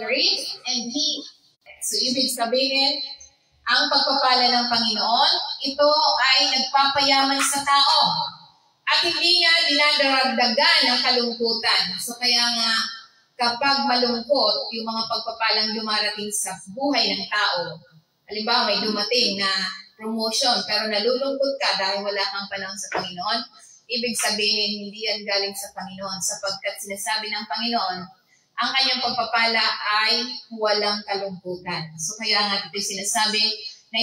rich and he. So, ibig sabihin, ang pagpapala ng Panginoon, ito ay nagpapayaman sa tao. At hindi niya dinadaragdagan ng kalungkutan. So, kaya nga, kapag malungkot, yung mga pagpapalang dumarating sa buhay ng tao, halimbawa, may dumating na promotion, pero nalulungkot ka dahil wala kang panahon sa Panginoon, ibig sabihin, hindi yan galing sa Panginoon, sapagkat sinasabi ng Panginoon, ang kanyang pagpapala ay walang kalungkutan. So kaya nga ito sinasabi na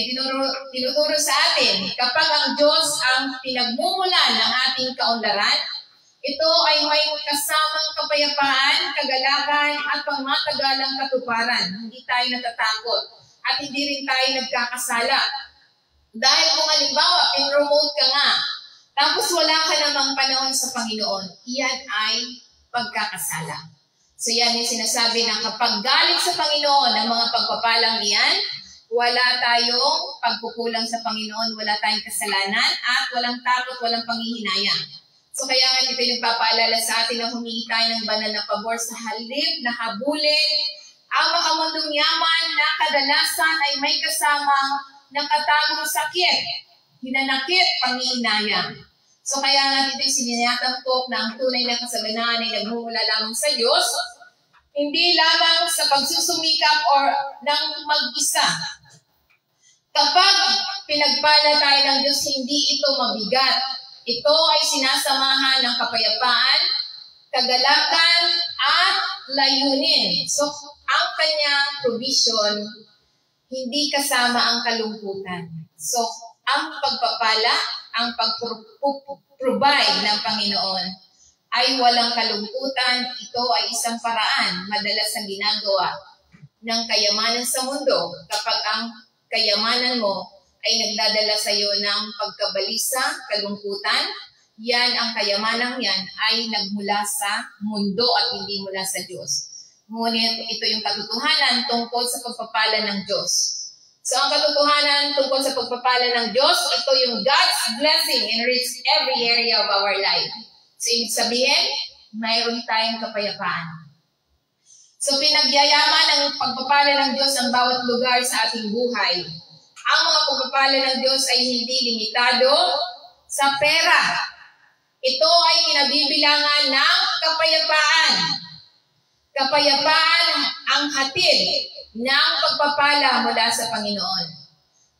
tinuturo sa atin, kapag ang Diyos ang pinagmumulan ng ating kaunlaran, ito ay may kasamang kapayapaan, kagalakan, at pangmatagalang katuparan. Hindi tayo natatakot at hindi rin tayo nagkakasala. Dahil kung halimbawa, pinromote ka nga, tapos wala ka namang panahon sa Panginoon, iyan ay pagkakasala. So yan yung sinasabi na kapag galing sa Panginoon ang mga pagpapalang iyan, wala tayong pagkukulang sa Panginoon, wala tayong kasalanan, at walang takot, walang panghihinayang. So kaya nga ito yung nagpapaalala sa atin na humingi tayo ng banal na pabor sa halip na habulin ang makamundong yaman na kadalasan ay may kasamang nakatagong sakit, hinanakit, panghihinayang. So kaya nga ito'y siniyatampok na ang tunay na kasaganahan ay nagmumula lamang sa Diyos, hindi lamang sa pagsusumikap or ng mag-isa. Kapag pinagpala tayo ng Diyos, hindi ito mabigat. Ito ay sinasamahan ng kapayapaan, kagalakan, at layunin. So ang kanyang provision, hindi kasama ang kalungkutan. So ang pagpapala, ang pag-provide ng Panginoon ay walang kalungkutan. Ito ay isang paraan, madalas ang ginagawa ng kayamanan sa mundo kapag ang kayamanan mo ay nagdadala sa iyo ng pagkabalisa, kalungkutan. Yan, ang kayamanang yan ay nagmula sa mundo at hindi mula sa Diyos. Ngunit ito yung katotohanan tungkol sa pagpapala ng Diyos. So, ang katotohanan tungkol sa pagpapala ng Diyos, ito yung God's blessing enrich every area of our life. So, ibig sabihin, mayroon tayong kapayapaan. So, pinagyayaman ang pagpapala ng Diyos ang bawat lugar sa ating buhay. Ang mga pagpapala ng Diyos ay hindi limitado sa pera. Ito ay kinabibilangan ng kapayapaan. Kapayapaan ang hatid ng pagpapala mula sa Panginoon.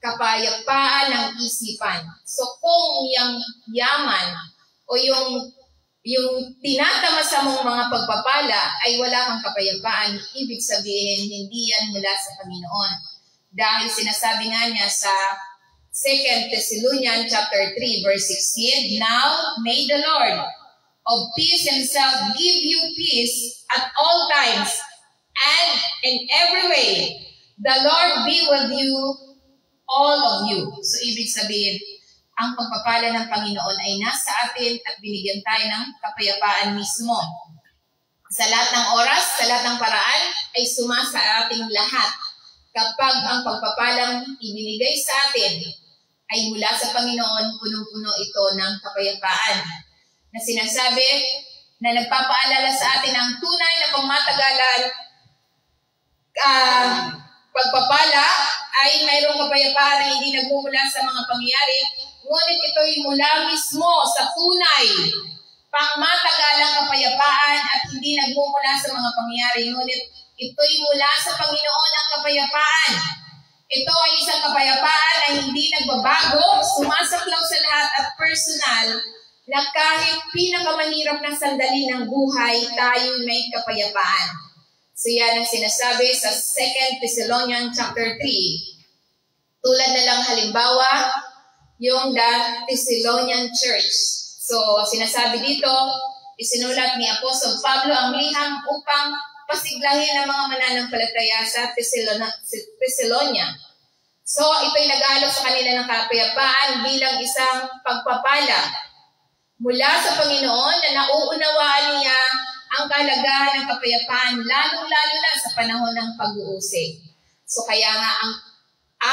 Kapayapaan ng isipan. So kung yung yaman o yung tinatamasa mong mga pagpapala ay wala kang kapayapaan, ibig sabihin hindi yan mula sa Panginoon. Dahil sinasabi nga niya sa 2 Thessalonians chapter 3 verse 16, "Now may the Lord of peace himself give you peace at all times and in every way. The Lord be with you, all of you." So ibig sabihin, ang pagpapala ng Panginoon ay nasa atin at binigyan tayo ng kapayapaan mismo. Sa lahat ng oras, sa lahat ng paraan, ay sumasa ating lahat. Kapag ang pagpapalang ibinigay sa atin ay mula sa Panginoon, punong-puno ito ng kapayapaan. Na sinasabi na nagpapaalala sa atin ang tunay na pangmatagalan pagpapala ay mayroong kapayapaan na hindi nagmumula sa mga pangyayari, ngunit ito'y mula mismo sa tunay pangmatagalang kapayapaan at hindi nagmumula sa mga pangyayari, ngunit ito'y mula sa Panginoon ang kapayapaan. Ito ay isang kapayapaan na hindi nagbabago, sumasaklaw sa lahat at personal, na kahit pinakamahirap na sandali ng buhay, tayo may kapayapaan. So yan ang sinasabi sa 2 Thessalonians chapter 3. Tulad na lang halimbawa, yung the Thessalonian Church. So sinasabi dito, isinulat ni Apostol Pablo ang liham upang pasiglahin ang mga mananampalataya sa Thessalonia. So ito'y nag-aalok sa kanila ng kapayapaan bilang isang pagpapala mula sa Panginoon na nauunawaan niya ang kahalagahan ng kapayapaan, lalong-lalo na sa panahon ng pag-uusig. So kaya nga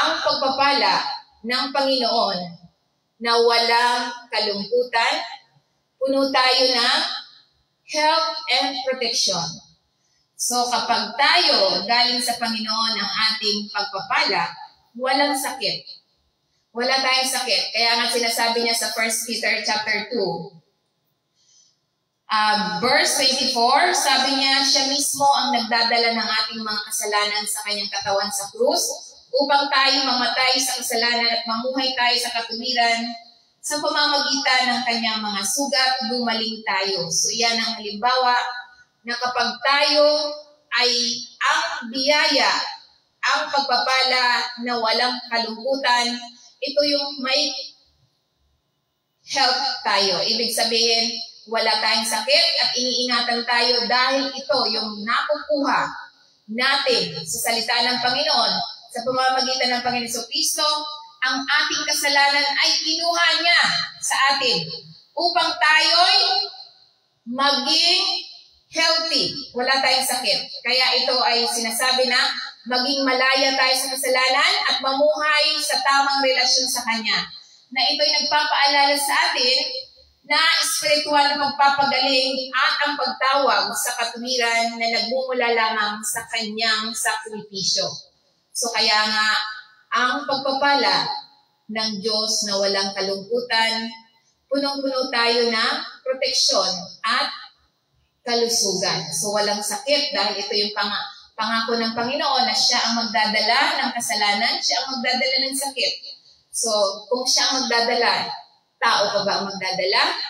ang pagpapala ng Panginoon na walang kalungkutan, puno tayo ng health and protection. So kapag tayo galing sa Panginoon ang ating pagpapala, walang sakit. Wala tayong sakit. Kaya nga sinasabi niya sa 1 Peter chapter 2, verse 24, sabi niya, siya mismo ang nagdadala ng ating mga kasalanan sa kanyang katawan sa krus, upang tayo mamatay sa kasalanan at mamuhay tayo sa katuwiran, sa pamamagitan ng kanyang mga sugat, gumaling tayo. So yan ang halimbawa na kapag tayo ay ang biyaya, ang pagpapala na walang kalungkutan, ito yung may health tayo. Ibig sabihin, wala tayong sakit at iniingatan tayo dahil ito yung nakukuha natin sa salita ng Panginoon. Sa pamamagitan ng Panginoon Jesucristo, ang ating kasalanan ay kinuha niya sa atin upang tayo'y maging healthy. Wala tayong sakit. Kaya ito ay sinasabi na maging malaya tayo sa kasalanan at mamuhay sa tamang relasyon sa Kanya. Na ito'y nagpapaalala sa atin na espiritual na pagpapagaling at ang pagtawag sa katuwiran na nagmumula lamang sa Kanyang sakripisyo. So kaya nga, ang pagpapala ng Diyos na walang kalungkutan, punong-puno tayo ng proteksyon at kalusugan. So walang sakit dahil ito yung pangako ng Panginoon na siya ang magdadala ng kasalanan, siya ang magdadala ng sakit. So kung siya ang magdadala, tao pa ba ang magdadala?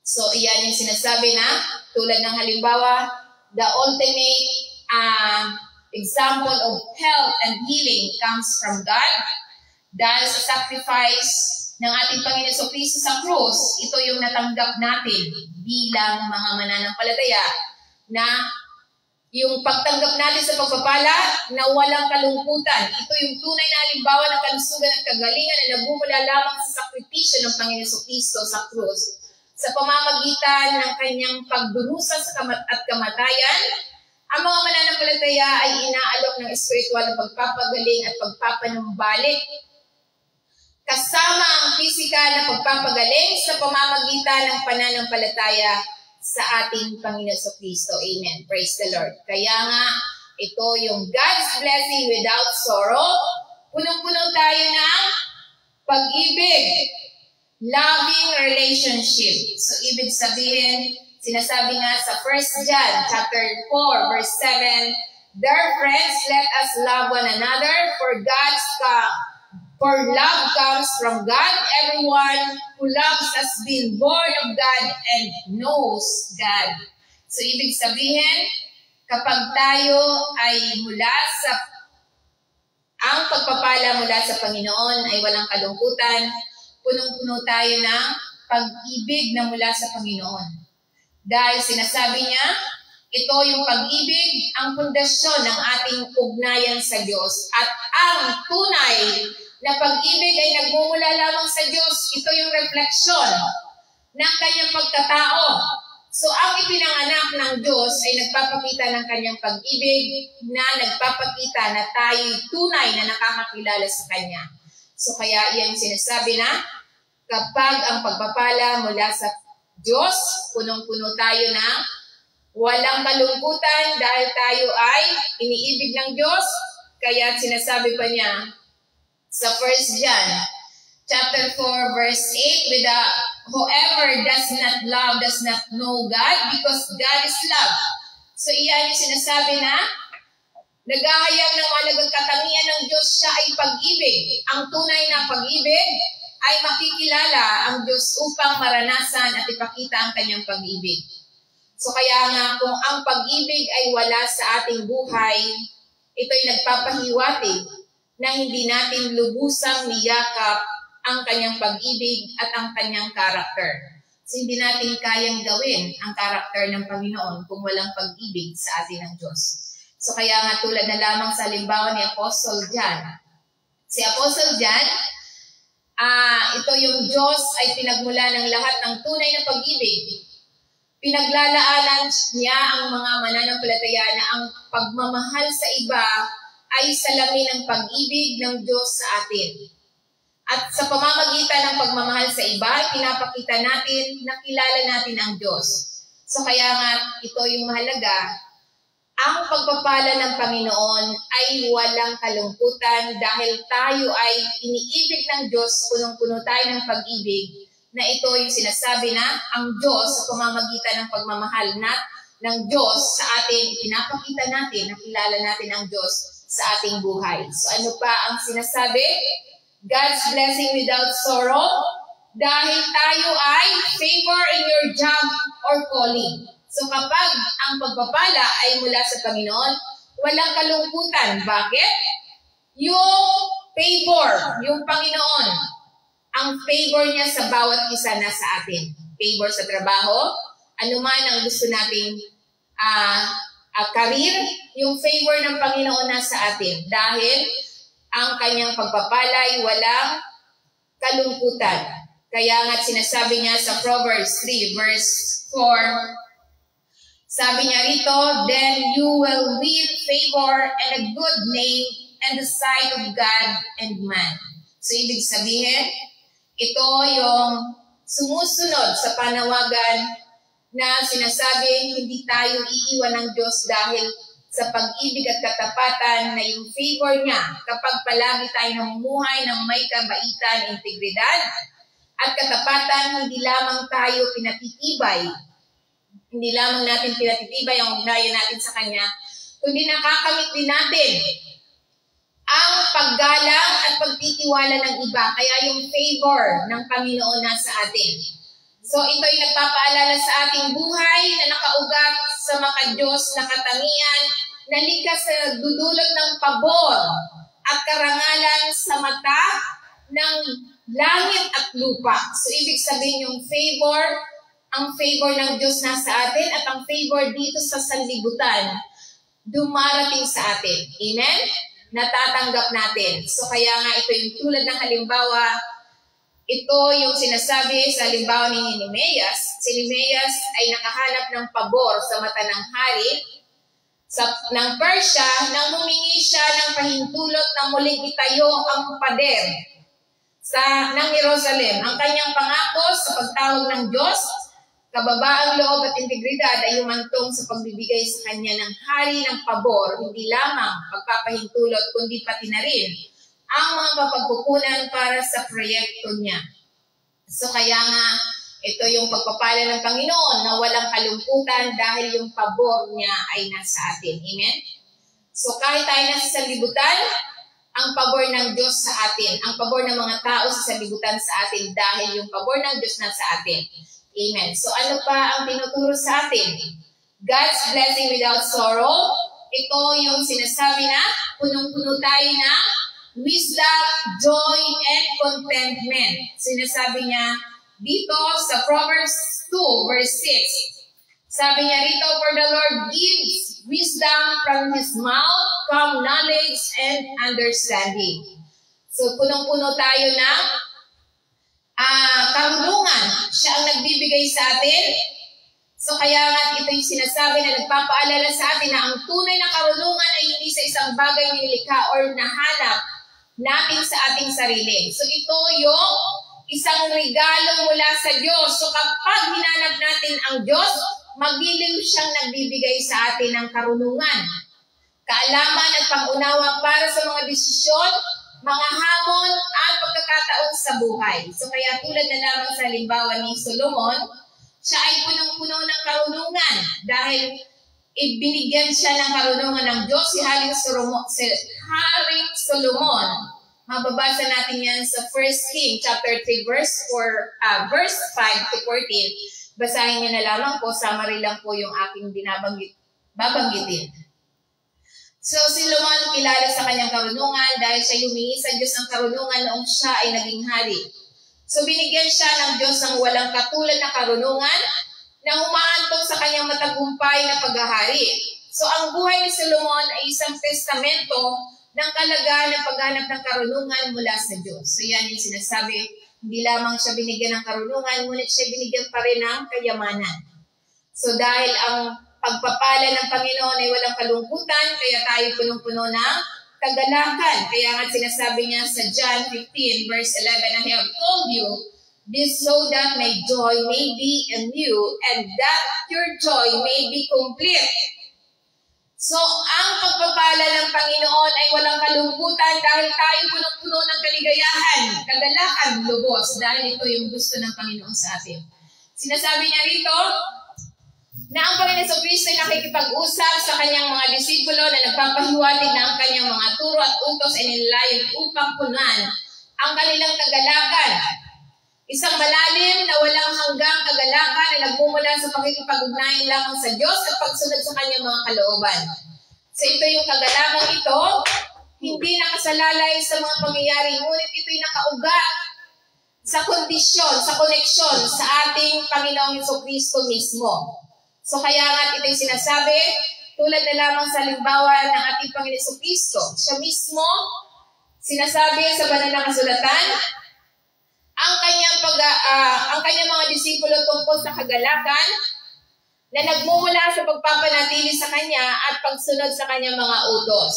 So iyan yung sinasabi na, tulad ng halimbawa, the ultimate example of health and healing comes from God. Dahil sa sacrifice ng ating Panginoon Jesucristo sa krus, ito yung natanggap natin bilang mga mananampalataya na yung pagtanggap natin sa pagpapala na walang kalungkutan. Ito yung tunay na halimbawa ng kalusugan at kagalingan na nagmumula lamang sa sakripisyo ng Panginoon Jesucristo sa krus. Sa pamamagitan ng kanyang pagdurusa at kamatayan, ang mga mananampalataya ay inaalok ng espiritual na pagpapagaling at pagpapanumbalik kasama ang pisikal na pagpapagaling sa pamamagitan ng pananampalataya sa ating Panginoon Jesucristo. Amen. Praise the Lord. Kaya nga, ito yung God's blessing without sorrow. Punong-puno tayo ng pag-ibig, loving relationship. So, ibig sabihin, sinasabi nga sa 1 John chapter 4, verse 7, dear friends, let us love one another, for love comes from God. Everyone who loves has been born of God and knows God. So, ibig sabihin, kapag tayo ay ang pagpapala mula sa Panginoon ay walang kalungkutan, punong-puno tayo ng pag-ibig na mula sa Panginoon. Dahil sinasabi niya, ito yung pag-ibig, ang pundasyon ng ating ugnayan sa Diyos. At ang tunay na pag-ibig ay nagmumula lamang sa Diyos. Ito yung refleksyon ng kanyang pagkatao. So, ang ipinanganak ng Diyos ay nagpapakita ng kanyang pag-ibig na nagpapakita na tayo'y tunay na nakakakilala sa Kanya. So, kaya iyan sinasabi na kapag ang pagpapala mula sa Diyos, punong-puno tayo na walang kalungkutan dahil tayo ay iniibig ng Diyos. Kaya sinasabi pa niya sa 1 John chapter 4 verse 8, whoever does not love does not know God because God is love. So iyan yung sinasabi na naghahayag ng malagang katangian ng Diyos, siya ay pag-ibig. Ang tunay na pag-ibig ay makikilala ang Diyos upang maranasan at ipakita ang kanyang pag-ibig. So kaya nga kung ang pag-ibig ay wala sa ating buhay, ito'y nagpapahiwatig na hindi natin lubusang niyakap ang kanyang pag-ibig at ang kanyang karakter. So hindi natin kayang gawin ang karakter ng Panginoon kung walang pag-ibig sa atin ng Diyos. So kaya nga tulad na lamang sa halimbawa ni Apostle John. Si Apostle John, ito yung Diyos ay pinagmula ng lahat ng tunay na pag-ibig. Pinaglalaanan niya ang mga mananampalataya na ang pagmamahal sa iba ay salamin ng pag-ibig ng Diyos sa atin. At sa pamamagitan ng pagmamahal sa iba, pinapakita natin na kilala natin ang Diyos. So kaya nga ito yung mahalaga Ang pagpapala ng Panginoon ay walang kalungkutan dahil tayo ay iniibig ng Diyos, punong-puno tayo ng pag-ibig, na ito yung sinasabi na ang Diyos sa pamamagitan ng pagmamahal ng Diyos sa atin, ipinapakita natin, nakilala natin ang Diyos sa ating buhay. So ano pa ang sinasabi? God's blessing without sorrow, dahil tayo ay favor in your job or calling. So kapag ang pagpapala ay mula sa Panginoon, walang kalungkutan. Bakit? Yung favor, yung Panginoon, ang favor niya sa bawat isa na sa atin. Favor sa trabaho, anuman ang gusto nating career, yung favor ng Panginoon na sa atin. Dahil ang kanyang pagpapala ay walang kalungkutan. Kaya nga sinasabi niya sa Proverbs 3 verse 4, sabi niya rito, then you will win favor and a good name in the sight of God and man. So ibig sabihin, ito yung sumusunod sa panawagan na sinasabi, hindi tayo iiwan ng Diyos dahil sa pag-ibig at katapatan na yung favor niya kapag palagi tayo namumuhay ng may kabaitan, integridad at katapatan, hindi lamang tayo pinatitibay, hindi lamang natin pinatitibay ang ugnayan natin sa Kanya, kundi nakakamit din natin ang paggalang at pagtitiwala ng iba. Kaya yung favor ng Panginoon nasa atin. So ito'y nagpapaalala sa ating buhay na nakaugat sa maka-Diyos na katangian, na likas na nagdudulot ng pabor at karangalan sa mata ng langit at lupa. So ibig sabihin yung favor, ang favor ng Diyos nasa atin at ang favor dito sa sanlibutan dumarating sa atin. Amen? Natatanggap natin. So kaya nga ito yung tulad ng halimbawa, ito yung sinasabi sa halimbawa ni Nehemias. Si Nehemias ay nakahanap ng pabor sa mata ng hari ng Persia nang humingi siya ng pahintulot na muling itayo ang pader ng Jerusalem. Ang kanyang pangako sa pagtawag ng Diyos, kababaang loob at integridad ay humantong sa pagbibigay sa kanya ng hari ng pabor, hindi lamang pagpapahintulot kundi pati na rin ang mga mapagkukunan para sa proyekto niya. So kaya nga, ito yung pagpapala ng Panginoon na walang kalungkutan dahil yung pabor niya ay nasa atin. Amen? So kahit tayo nasa sanlibutan, ang pabor ng Diyos sa atin, ang pabor ng mga tao sa sanlibutan sa atin dahil yung pabor ng Diyos nasa atin. Amen. So ano pa ang tinuturo sa atin? God's blessing without sorrow. Ito yung sinasabi na punong-puno tayo na wisdom, joy, and contentment. Sinasabi niya dito sa Proverbs 2 verse 6. Sabi niya rito, for the Lord gives wisdom from His mouth, come knowledge and understanding. So punong-puno tayo ng karunungan. Siya ang nagbibigay sa atin. So kaya nga ito yung sinasabi na nagpapaalala sa atin na ang tunay na karunungan ay hindi sa isang bagay na nilikha or nahanap natin sa ating sarili. So ito yung isang regalo mula sa Diyos. So kapag hinanap natin ang Diyos, magiliw siyang nagbibigay sa atin ng karunungan, kaalaman at pangunawa para sa mga desisyon, mga hamon at pagkakataon sa buhay. So kaya tulad na lamang sa halimbawa ni Solomon, siya ay punong-puno ng karunungan dahil ibinigyan siya ng karunungan ng Diyos. Si Haring Solomon, mababasa natin yan sa 1 King chapter 3 verse 5 to 14. Basahin niyo na lamang po, summary lang po yung aking babanggitin. So si Solomon kilala sa kanyang karunungan dahil siya humingi sa Diyos ng karunungan noong siya ay naging hari. So binigyan siya ng Diyos ng walang katulad na karunungan na humaantong sa kanyang matagumpay na paghahari. So ang buhay ni Solomon ay isang testamento ng kalagahan ng paghanap ng karunungan mula sa Diyos. So yan yung sinasabi, hindi lamang siya binigyan ng karunungan, ngunit siya binigyan pa rin ng kayamanan. So dahil ang pagpapala ng Panginoon ay walang kalungkutan, kaya tayo punong-puno ng kagalakan. Kaya nga sinasabi niya sa John 15 verse 11, I have told you this so that my joy may be in you and that your joy may be complete. So, ang pagpapala ng Panginoon ay walang kalungkutan dahil tayo punong-puno ng kaligayahan, kagalakan, lubos, dahil ito yung gusto ng Panginoon sa atin. Sinasabi niya rito na ang Panginoon Kristo ay nakikipag-usap sa kanyang mga disipulo na nagpapahiwatig na ang kanyang mga turo at utos ay nilayon upang punan ang kanilang kagalakan. Isang malalim na walang hanggang kagalakan na nagmumula sa pakikipag-ugnayan lamang sa Diyos at pagsunod sa kanyang mga kalooban. So ito yung kagalakang ito, hindi nakasalalay sa mga pangyayari, ngunit ito'y nakaugat sa kondisyon, sa koneksyon sa ating Panginoong Jesucristo mismo. So kaya nga ito'y sinasabi, tulad na lamang sa halimbawa ng ating Panginoong Jesucristo. Siya mismo, sinasabi sa banal na kasulatan, ang kanyang mga disipulo tungkol sa kagalakan na nagmumula sa pagpapanatili sa kanya at pagsunod sa kanyang mga utos.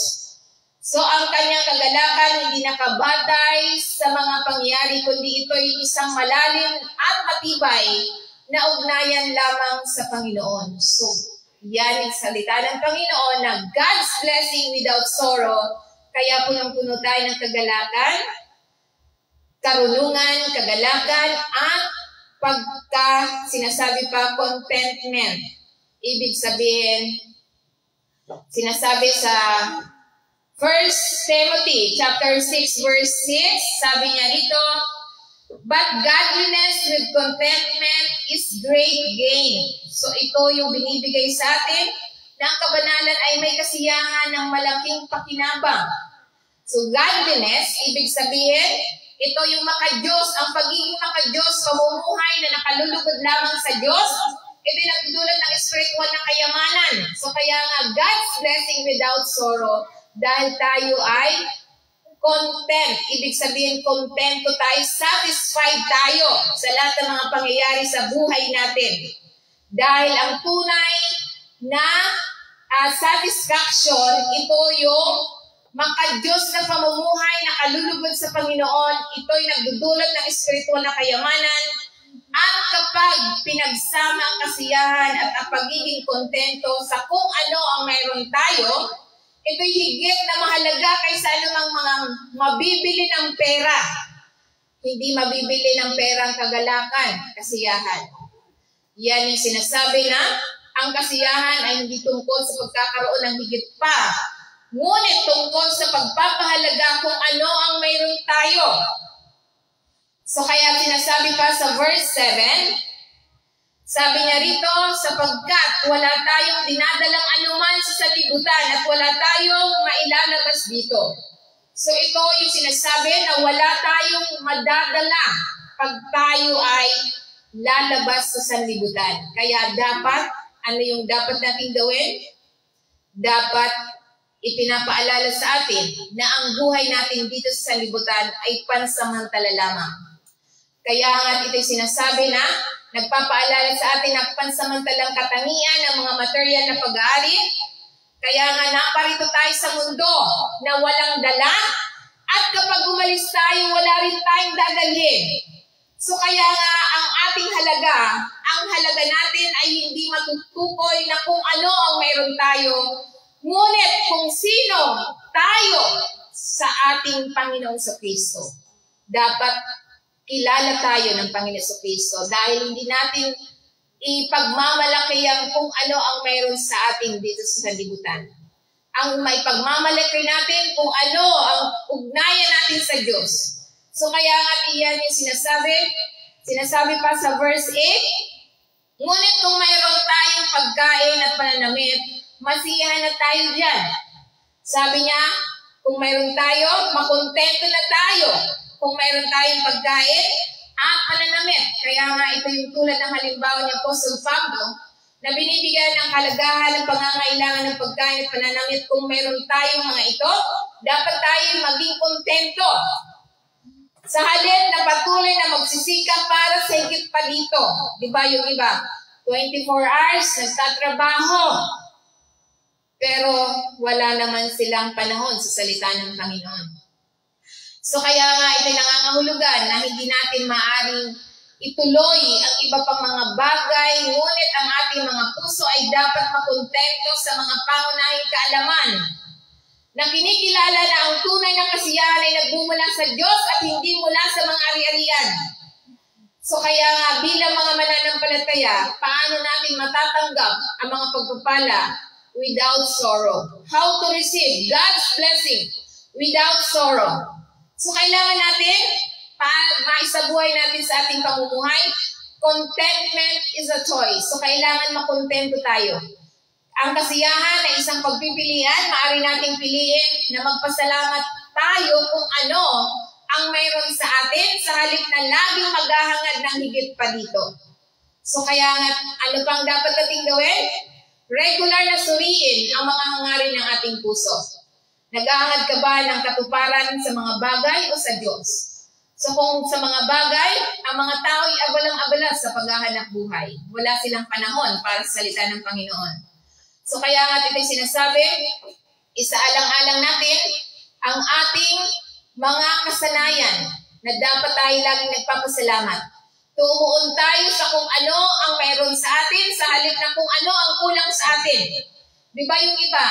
So ang kanyang kagalakan hindi nakabatay sa mga pangyayari, kundi ito'y isang malalim at matibay na ugnayan lamang sa Panginoon. So yan ang salita ng Panginoon na God's blessing without sorrow, kaya punong-puno tayo ng kagalakan, karunungan, kagalakan, at sinasabi pa, contentment. Ibig sabihin, sinasabi sa 1 Timothy chapter 6 verse 6, sabi niya rito, but godliness with contentment is great gain. So ito yung binibigay sa atin na ang kabanalan ay may kasiyahan ng malaking pakinabang. So godliness, ibig sabihin, ito yung maka-Diyos, ang pagiging maka-Diyos, pamumuhay na nakalulugod lamang sa Diyos, ito yung nagdudulot ng spiritual na kayamanan. So kaya nga, God's blessing without sorrow, dahil tayo ay content. Ibig sabihin, contento tayo, satisfied tayo sa lahat ng mga pangyayari sa buhay natin. Dahil ang tunay na satisfaction, ito yung maka-Diyos na pamumuhay na kalulugod sa Panginoon, ito'y nagdudulot ng espiritual na kayamanan. At kapag pinagsama ang kasiyahan at ang pagiging kontento sa kung ano ang mayroon tayo, ito'y higit na mahalaga kaysa anumang mga mabibili ng pera. Hindi mabibili ng pera ang kagalakan, kasiyahan. Yan yung sinasabi na ang kasiyahan ay hindi tungkol sa pagkakaroon ng higit pa, ngunit tungkol sa pagpapahalaga kung ano ang mayroon tayo. So kaya sinasabi pa sa verse 7, sabi niya rito, sapagkat wala tayong dinadalang anuman sa sanlibutan at wala tayong mailalabas dito. So ito yung sinasabi na wala tayong madadala pag tayo ay lalabas sa sanlibutan. Kaya dapat, ano yung dapat natin gawin? Dapat ipinapaalala sa atin na ang buhay natin dito sa sanlibutan ay pansamantala lamang. Kaya nga ito'y sinasabi na nagpapaalala sa atin ang pansamantalang katangian ng mga material na pag-aari. Kaya nga naparito tayo sa mundo na walang dala at kapag umalis tayo, wala rin tayong dadalhin. So kaya nga ang ating halaga, ang halaga natin ay hindi matutukoy na kung ano ang mayroon tayo, ngunit kung sino tayo sa ating Panginoong Kristo. Dapat kilala tayo ng Panginoong Kristo dahil hindi natin ipagmamalaki ang kung ano ang mayroon sa atin dito sa sanlibutan. Ang may pagmamalaki natin kung ano ang ugnayan natin sa Diyos. So kaya nga iyan yung sinasabi pa sa verse 8, ngunit kung mayroon tayong pagkain at pananamit, masiyahan na tayo dyan. Sabi niya, kung mayroon tayo, makontento na tayo. Kung mayroon tayong pagkain at pananamit. Kaya nga ito yung tulad ng halimbawa ni Apostol Pablo na binibigyan ng kalagahan ng pangangailangan ng pagkain at pananamit. Kung mayroon tayong mga ito, dapat tayo maging kontento. Sa halin na patuloy na magsisikap para sa higit pa dito. Di ba yung iba? 24 hours, nagtatrabaho. Pero wala naman silang panahon sa salita ng Panginoon. So kaya nga ito'y nangangahulugan na hindi natin maaaring ituloy ang iba pang mga bagay, ngunit ang ating mga puso ay dapat makontento sa mga pangunahing kaalaman na kinikilala na ang tunay na kasiyahan ay nagmumula sa Diyos at hindi mula sa mga ari-arian. So kaya nga bilang mga mananampalataya, paano natin matatanggap ang mga pagpapala without sorrow? How to receive God's blessing without sorrow? So kailangan natin, maisabuhay natin sa ating pamumuhay, contentment is a choice. So kailangan makontento tayo. Ang kasiyahan ay isang pagpipilian, maaari nating piliin na magpasalamat tayo kung ano ang mayroon sa atin sa halip na laging maghahangad ng higit pa dito. So kaya nga, ano pang dapat nating gawin? Regular na suriin ang mga hangarin ng ating puso. Naghahangad ka ba ng katuparan sa mga bagay o sa Diyos? So kung sa mga bagay, ang mga tao ay abalang-abala sa paghahanap buhay. Wala silang panahon para sa salita ng Panginoon. So kaya nga ito'y sinasabi, isaalang-alang natin ang ating mga kasanayan na dapat tayo laging nagpapasalamat. Tumuon tayo sa kung ano ang mayroon sa atin sa halip na kung ano ang kulang sa atin. Di ba yung iba,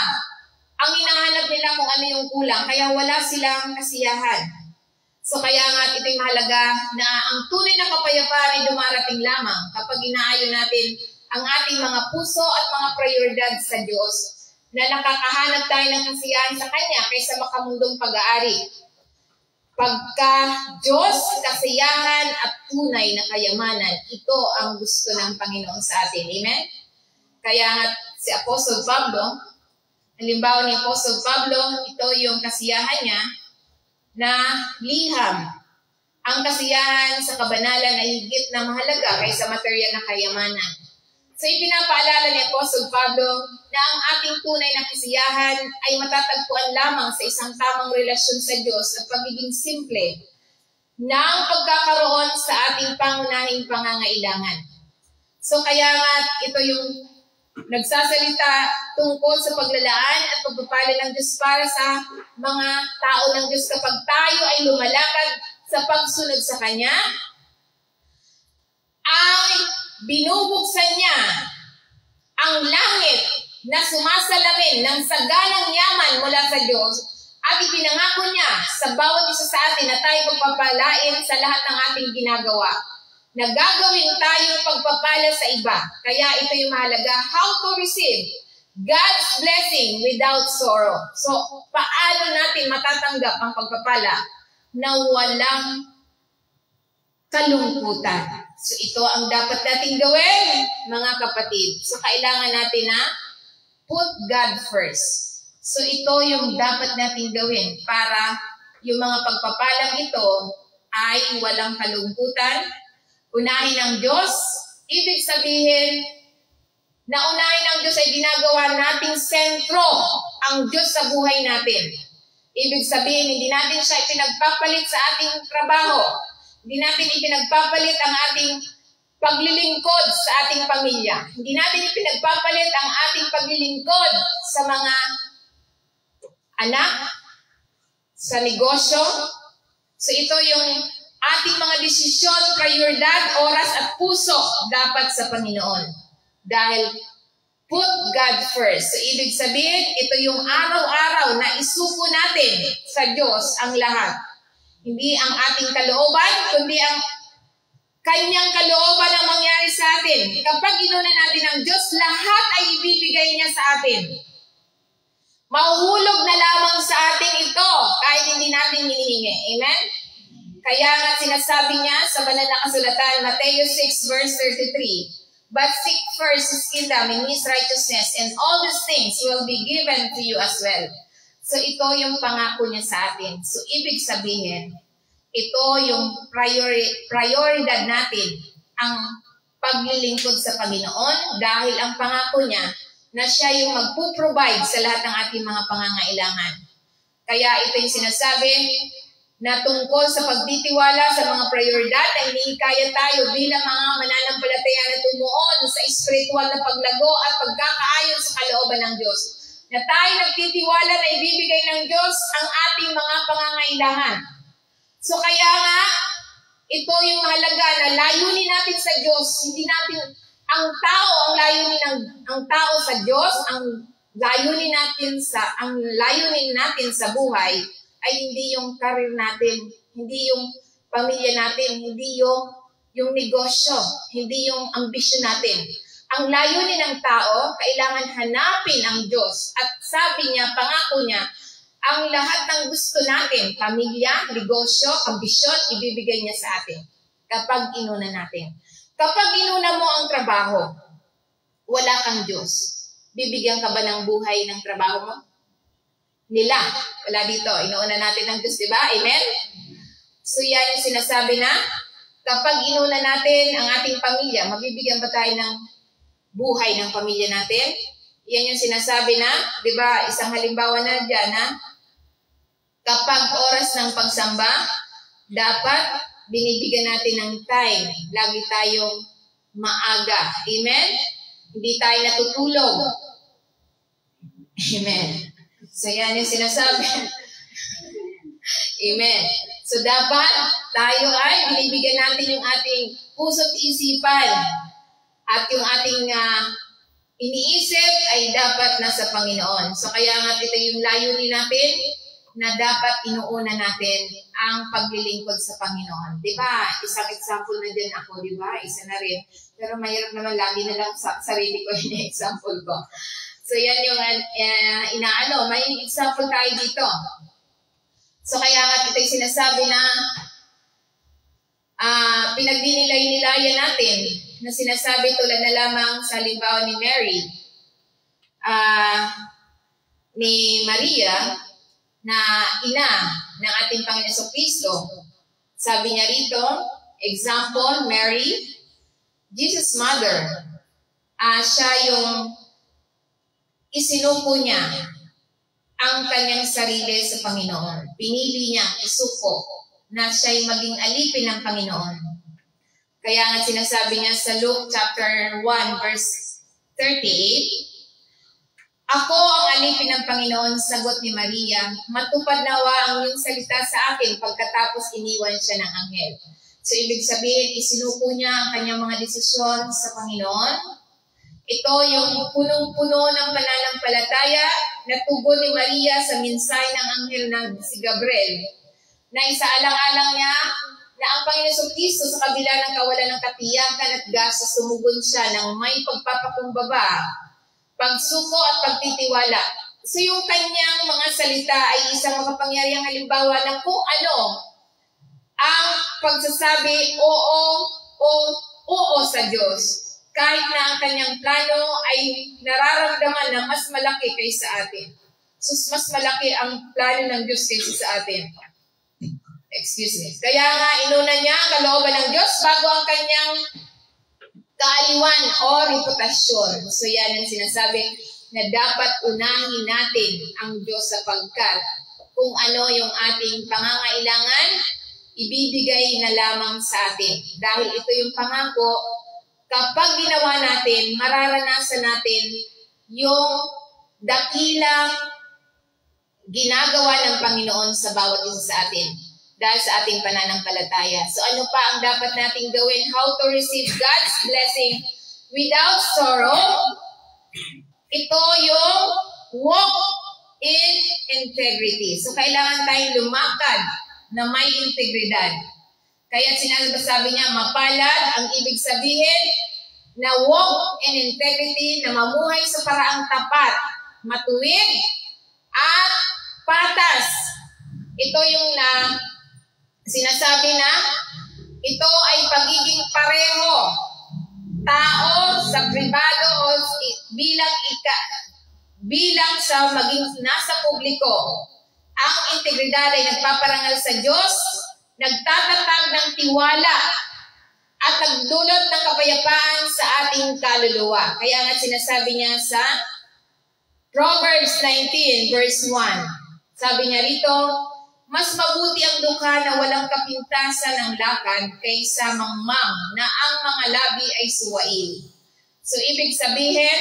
ang hinahanap nila kung ano yung kulang, kaya wala silang kasiyahan. So kaya nga ito'y mahalaga na ang tunay na kapayapaan ay dumarating lamang kapag inaayon natin ang ating mga puso at mga prioridad sa Diyos na nakakahanap tayo ng kasiyahan sa Kanya kaysa makamundong pag-aari. Pagka Diyos, kasiyahan at tunay na kayamanan, ito ang gusto ng Panginoon sa atin. Amen? Kaya nga si Apostol Pablo, halimbawa ni Apostol Pablo, ito yung kasiyahan niya na liham. Ang kasiyahan sa kabanalan ay higit na mahalaga kaysa material na kayamanan. So ipinapaalala ni Apostol Pablo na ang ating tunay na kasiyahan ay matatagpuan lamang sa isang tamang relasyon sa Diyos at pagiging simple ng pagkakaroon sa ating pangunahing pangangailangan. So kaya nga ito yung nagsasalita tungkol sa paglalaan at pagpapala ng Diyos para sa mga tao ng Diyos kapag tayo ay lumalakad sa pagsunod sa Kanya, ay binubuksan niya ang langit na sumasalamin ng saganang yaman mula sa Diyos at ipinangako niya sa bawat isa sa atin na tayo pagpapalain sa lahat ng ating ginagawa. Na gagawin tayong pagpapala sa iba. Kaya ito yung mahalaga, how to receive God's blessing without sorrow. So, paano natin matatanggap ang pagpapala na walang kalungkutan? So ito ang dapat nating gawin, mga kapatid. So kailangan natin na put God first. So ito yung dapat nating gawin para yung mga pagpapalang ito ay walang kalungkutan. Unahin ang Diyos, ibig sabihin na unahin ang Diyos ay ginagawa nating sentro ang Diyos sa buhay natin. Ibig sabihin, hindi natin siya ipinagpapalit sa ating trabaho. Hindi natin ipinagpapalit ang ating paglilingkod sa ating pamilya. Hindi natin ipinagpapalit ang ating paglilingkod sa mga anak, sa negosyo. So ito yung ating mga desisyon, prioridad, oras at puso dapat sa Panginoon. Dahil put God first. So ibig sabihin, ito yung araw-araw na isuko natin sa Diyos ang lahat. Hindi ang ating kalooban, kundi ang Kanyang kalooban ang mangyari sa atin. Kapag inuna natin ang Diyos, lahat ay ibibigay niya sa atin. Mahuhulog na lamang sa atin ito kahit hindi natin hinihingi. Amen? Kaya nga sinasabi niya sa banal na kasulatan, Matthew 6 verse 33, But seek first His kingdom and His righteousness, and all these things will be given to you as well. So ito yung pangako niya sa atin. So ibig sabihin, ito yung prioridad natin, ang paglilingkod sa Panginoon dahil ang pangako niya na siya yung magpo-provide sa lahat ng ating mga pangangailangan. Kaya ito yung sinasabi na tungkol sa pagtitiwala sa mga prioridad ay hinihikayat tayo bilang mga mananampalataya na tumuon sa espiritual na paglago at pagkakaayon sa kalooban ng Diyos. Na tayo nagtitiwala na ibibigay ng Diyos ang ating mga pangangailangan. So kaya nga, Ito yung mahalaga na layunin natin sa Diyos. Hindi natin, ang tao sa Diyos, ang layunin natin sa buhay ay hindi yung career natin, hindi yung pamilya natin, hindi yung negosyo, hindi yung ambisyon natin. Ang layunin ng tao, kailangan hanapin ang Diyos. At sabi niya, pangako niya, ang lahat ng gusto natin, pamilya, negosyo, ambisyon, ibibigay niya sa atin kapag inuna natin. Kapag inuna mo ang trabaho, wala kang Diyos. Bibigyan ka ba ng buhay ng trabaho mo? Nila. Wala dito. Inuuna natin ng Diyos, di ba? Amen? So yan yung sinasabi na, kapag inuna natin ang ating pamilya, mabibigyan ba tayo ng buhay ng pamilya natin? Yan yung sinasabi na, di ba, isang halimbawa na dyan na, kapag oras ng pagsamba, dapat binibigyan natin ng time. Lagi tayong maaga. Amen? Hindi tayo natutulog. Amen. So yan yung sinasabi. Amen. So dapat tayo ay binibigyan natin yung ating puso't isipan. At yung ating iniisip ay dapat nasa Panginoon. So kaya nga ito yung layunin natin na dapat inuuna natin ang paglilingkod sa Panginoon. Di ba? Isang example na din ako, di ba? Isa na rin. Pero mahirap naman lagi na lang sarili ko yung example ko. So yan yung may example tayo dito. So kaya nga ito yung sinasabi na pinagdinilay-nilayan natin na sinasabi tulad na lamang sa halimbawa ni Mary, ni Maria, na ina ng ating Panginoon Jesucristo. Sabi niya rito, example, Mary, Jesus' mother, siya yung isinuko niya ang kanyang sarili sa Panginoon. Pinili niya isuko na siya'y maging alipin ng Panginoon. Kaya nga sinasabi niya sa Luke chapter 1 verse 38, ako ang alipin ng Panginoon, sagot ni Maria, matupad nawa ang iyong salita sa akin pagkatapos iniwan siya ng anghel. So ibig sabihin, isinuko niya ang kanyang mga desisyon sa Panginoon. Ito yung punong-puno ng pananampalataya na tugon ni Maria sa mensahe ng anghel na si Gabriel, na isaalang-alang niya na ang Panginoon Jesucristo sa kabila ng kawalan ng katiyakan at gastos, tumugon siya ng may pagpapakumbaba, pagsuko at pagtitiwala. So yung kanyang mga salita ay isang makapangyarihang halimbawa ng kung ano ang pagsasabi oo sa Diyos. Kahit na ang kanyang plano ay nararamdaman na mas malaki kaysa atin. So mas malaki ang plano ng Diyos kaysa sa atin. Excuse me. Kaya nga inuna niya ang kalooban ng Diyos bago ang kanyang kaaliwan o reputasyon. So yan ang sinasabi na dapat unahin natin ang Diyos sapagkat kung ano yung ating pangangailangan, ibibigay na lamang sa atin. Dahil ito yung pangako, kapag ginawa natin, mararanasan natin yung dakilang ginagawa ng Panginoon sa bawat isa sa atin dahil sa ating pananampalataya. So ano pa ang dapat nating gawin? How to receive God's blessing without sorrow? Ito yung walk in integrity. So kailangan tayong lumakad na may integridad. Kaya sinasabi niya, mapalad ang ibig sabihin na walk in integrity, na mamuhay sa paraang tapat, matuwid, at patas. Ito yung sinasabi na ito ay pagiging pareho. Tao sa pribado o bilang sa maging nasa publiko. Ang integridad ay nagpaparangal sa Diyos, nagtatatag ng tiwala, at nagdulot ng kapayapaan sa ating kaluluwa. Kaya nga sinasabi niya sa Proverbs 19 verse 1. Sabi niya rito, mas mabuti ang dukha na walang kapintasan ng lakad kaysa mangmang na ang mga labi ay suwail. So ibig sabihin,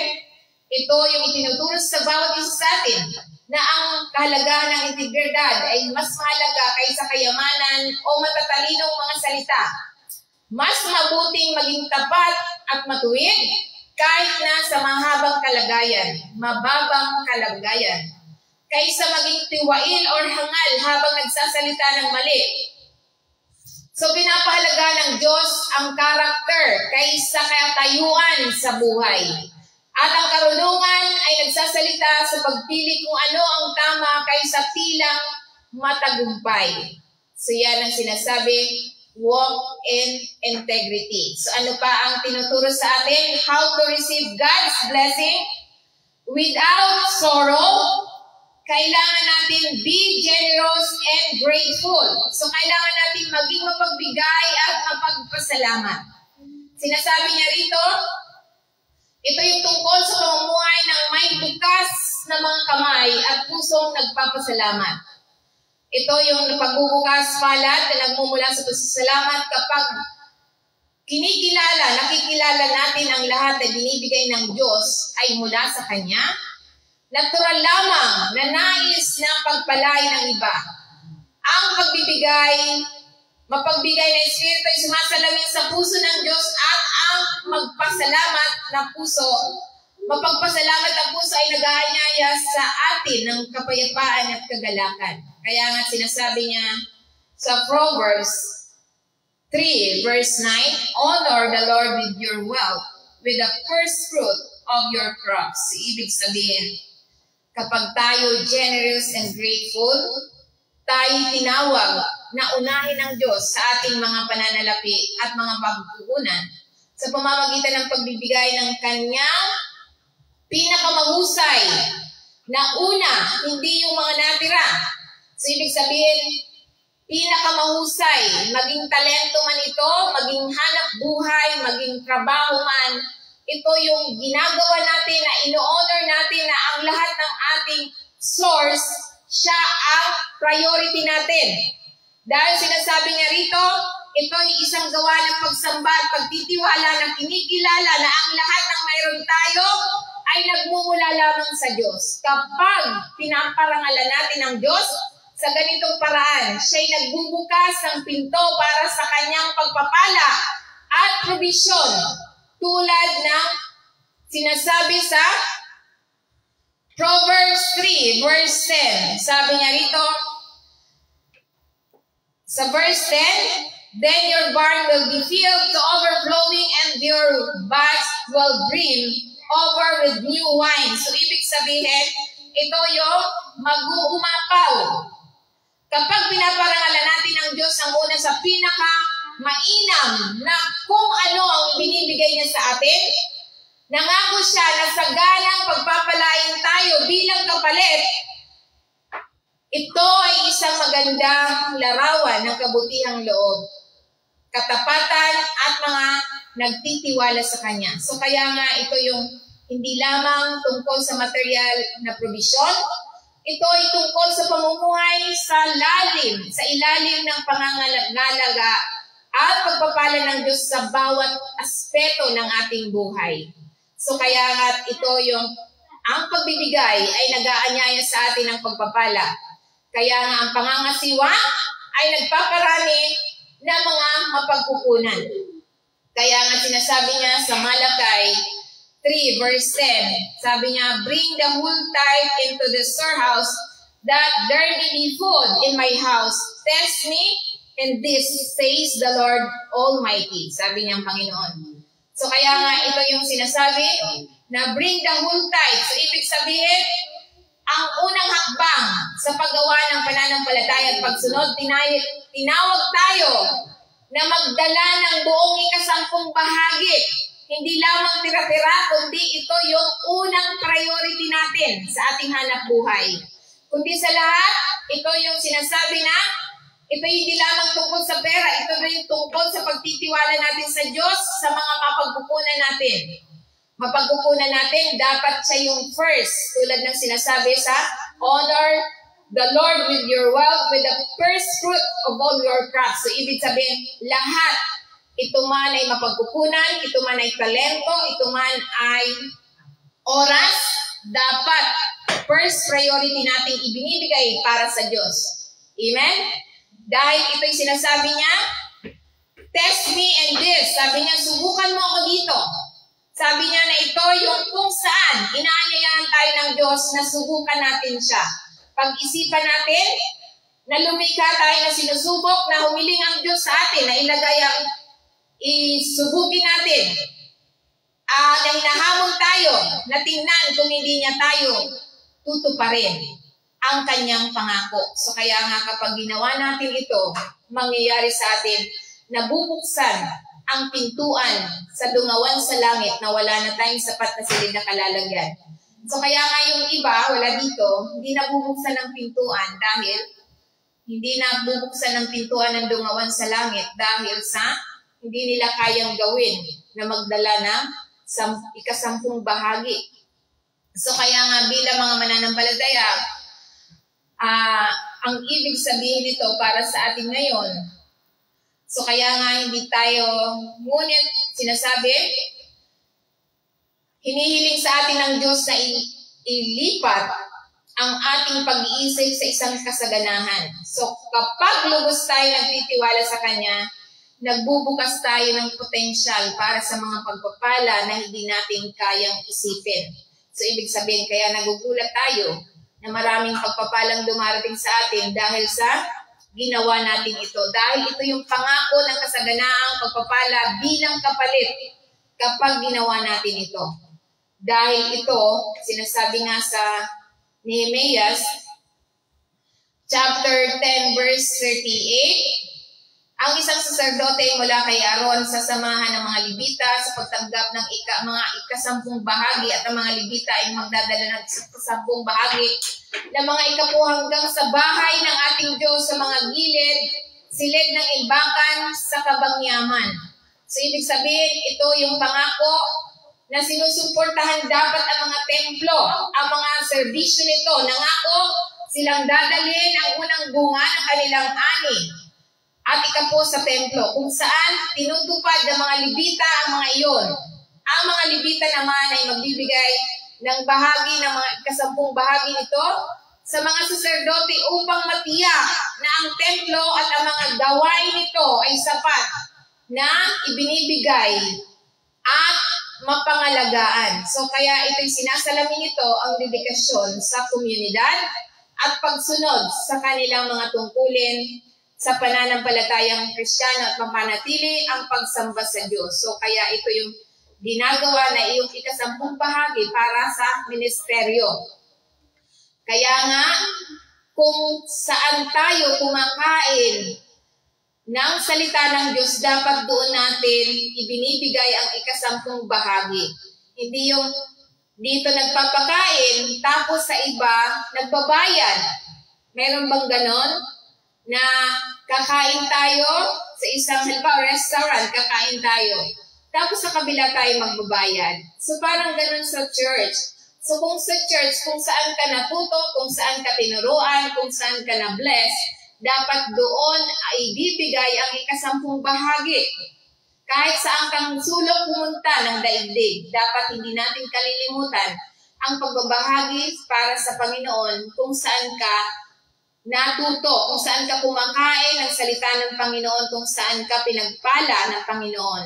ito yung itinuturo sa bawat isa sa atin na ang kahalagahan ng integridad ay mas mahalaga kaysa kayamanan o matatalinong mga salita. Mas mabuting maging tapat at matuwid kahit na sa mahabang kalagayan, mababang kalagayan, kaysa maging tiwain or hangal habang nagsasalita ng mali. So pinapahalaga ng Diyos ang karakter kaysa katayuan sa buhay. At ang karunungan ay nagsasalita sa pagpili kung ano ang tama kaysa tilang matagumpay. So yan ang sinasabi, walk in integrity. So ano pa ang tinuturo sa atin? How to receive God's blessing without sorrow. Kailangan natin be generous and grateful. So kailangan natin maging mapagbigay at mapagpasalamat. Sinasabi niya rito, ito yung tungkol sa pamumuhay ng may bukas na mga kamay at pusong nagpapasalamat. Ito yung pagbubukas palad na nagmumula sa pasasalamat kapag nakikilala natin ang lahat na binibigay ng Diyos ay mula sa Kanya. Natural lamang na nais na pagpalain ng iba. Ang mapagbigay na Espiritu ay sumasalamin sa puso ng Diyos at ang magpasalamat na puso. Mapagpasalamat ang puso ay nag-aanyaya sa atin ng kapayapaan at kagalakan. Kaya nga sinasabi niya sa Proverbs 3 verse 9, honor the Lord with your wealth, with the first fruit of your crops. Ibig sabihin, kapag tayo generous and grateful, tayo tinawag na unahin ng Diyos sa ating mga pananalapi at mga pagkukunan sa pamamagitan ng pagbibigay ng Kanyang pinakamahusay na una, hindi yung mga natira. So, ibig sabihin, pinakamahusay, maging talento man ito, maging hanap buhay, maging trabaho man, ito yung ginagawa natin na ino-honor natin na ang lahat ng ating source, siya ang priority natin. Dahil sinasabi niya rito, ito yung isang gawa ng pagsamba at pagtitiwala na kinikilala na ang lahat ng mayroon tayo ay nagmumula lamang sa Diyos. Kapag pinaparangalan natin ang Diyos sa ganitong paraan, siya'y nagbubukas ng pinto para sa Kanyang pagpapala at provision. Tulad ng sinasabi sa Proverbs 3 verse 10. Sabi niya rito, sa verse 10, then your barn will be filled to overflowing and your vats will brim over with new wine. So, ibig sabihin, ito yung mag-uumapaw. Kapag pinaparangalan natin ang Diyos ang una sa pinaka-mainam na kung ano ang binibigay niya sa atin, nangako siya na sa ganang pagpapalain tayo bilang kapalit, ito ay isang magandang larawan ng kabutihang loob, katapatan at mga nagtitiwala sa Kanya. So kaya nga ito yung hindi lamang tungkol sa material na provision, ito ay tungkol sa pamumuhay sa ilalim ng pangangalaga at pagpapala ng Diyos sa bawat aspeto ng ating buhay. So kaya nga ito yung ang pagbibigay ay nag-aanyaya sa atin ng pagpapala. Kaya nga ang pangangasiwa ay nagpaparami ng mga mapagkukunan. Kaya nga sinasabi niya sa Malakay 3 verse 10, sabi niya, bring the whole tithe into the storehouse, that there may be food in my house. Test me, and this says the Lord Almighty. Sabi niya ang Panginoon. So kaya nga ito yung sinasabi na bring the whole tithe. So ibig sabihin, ang unang hakbang sa paggawa ng pananampalataya at pagsunod, tinawag tayo na magdala ng buong ikasampung bahagi. Hindi lamang tira-tira, kundi ito yung unang priority natin sa ating hanap buhay. Kundi sa lahat, ito yung sinasabi na, ito hindi lamang tungkol sa pera, ito rin tungkol sa pagtitiwala natin sa Diyos, sa mga mapagkukunan natin. Mapagkukunan natin, dapat siya yung first. Tulad ng sinasabi sa, honor the Lord with your wealth, with the first fruit of all your crops. So, ibig sabihin, lahat, ito man ay mapagkukunan, ito man ay talento, ito man ay oras, dapat first priority nating ibinibigay para sa Diyos. Amen? Dahil ito'y sinasabi niya, test me in this. Sabi niya, subukan mo ako dito. Sabi niya na ito yung kung saan inaanyayahan tayo ng Diyos na subukan natin siya. Pag-isipan natin na lumikha tayo na sinusubok, na humiling ang Diyos sa atin, na ilagay ang isubukin natin. Na hinahamon tayo, na tingnan kung hindi niya tayo tutuparin ang kanyang pangako. So kaya nga kapag ginawa natin ito, mangyayari sa atin, nabubuksan ang pintuan sa dungawan sa langit na wala na tayong sapat na silid na kalalagyan. So kaya nga yung iba, wala dito, hindi nabubuksan ng pintuan dahil hindi nabubuksan ng pintuan ng dungawan sa langit dahil sa hindi nila kayang gawin na magdala ng ikasampung bahagi. So kaya nga bilang mga mananampalataya, ang ibig sabihin nito para sa atin ngayon, so kaya nga hindi tayo, ngunit sinasabi, hinihiling sa atin ng Diyos na ilipat ang ating pag-iisip sa isang kasaganahan. So kapag lubos tayo nagtitiwala sa Kanya, nagbubukas tayo ng potensyal para sa mga pagpapala na hindi natin kayang isipin. So ibig sabihin, kaya nagugulat tayo na maraming pagpapalang dumarating sa atin dahil sa ginawa natin ito. Dahil ito yung pangako ng kasaganaang pagpapala bilang kapalit kapag ginawa natin ito. Dahil ito, sinasabi nga sa Nehemiah chapter 10 verse 38, ang isang saserdote mula kay Aaron sa samahan ng mga Libita sa pagtanggap ng mga ikasampung bahagi at ang mga Libita ay magdadala ng ikasampung bahagi ng mga ikapu hanggang sa bahay ng ating Diyos sa mga silid ng imbakan sa Kabangyaman. So ibig sabihin, ito yung pangako na sinusuportahan dapat ang mga templo, ang mga serbisyo nito. Nangako silang dadalhin ang unang bunga ng kanilang ani at ikapu sa templo, kung saan tinutupad ng mga Libita ang mga iyon. Ang mga Libita naman ay magbibigay ng bahagi ng mga ikasampung bahagi nito sa mga saserdote upang matiyak na ang templo at ang mga gawain nito ay sapat na ibinibigay at mapangalagaan. So kaya ito'y sinasalamin ito ang dedikasyon sa komunidad at pagsunod sa kanilang mga tungkulin sa pananampalatayang Kristiyano at mapanatili ang pagsamba sa Diyos. So kaya ito yung ginagawa na iyong ikasampung bahagi para sa ministeryo. Kaya nga, kung saan tayo kumakain ng salita ng Diyos, dapat doon natin ibinibigay ang ikasampung bahagi. Hindi yung dito nagpapakain, tapos sa iba nagbabayad. Meron bang ganon? Na kakain tayo sa isang restaurant, kakain tayo. Tapos sa kabila tayo magbabayad. So parang ganun sa church. So kung sa church, kung saan ka natuto, kung saan ka tinuruan, kung saan ka na-bless, dapat doon ay bibigay ang ikasampung bahagi. Kahit saan kang sulok pumunta ng daigdig, dapat hindi natin kalilimutan ang pagbabahagi para sa Panginoon kung saan ka natuto, kung saan ka kumakain ng salita ng Panginoon, kung saan ka pinagpala ng Panginoon.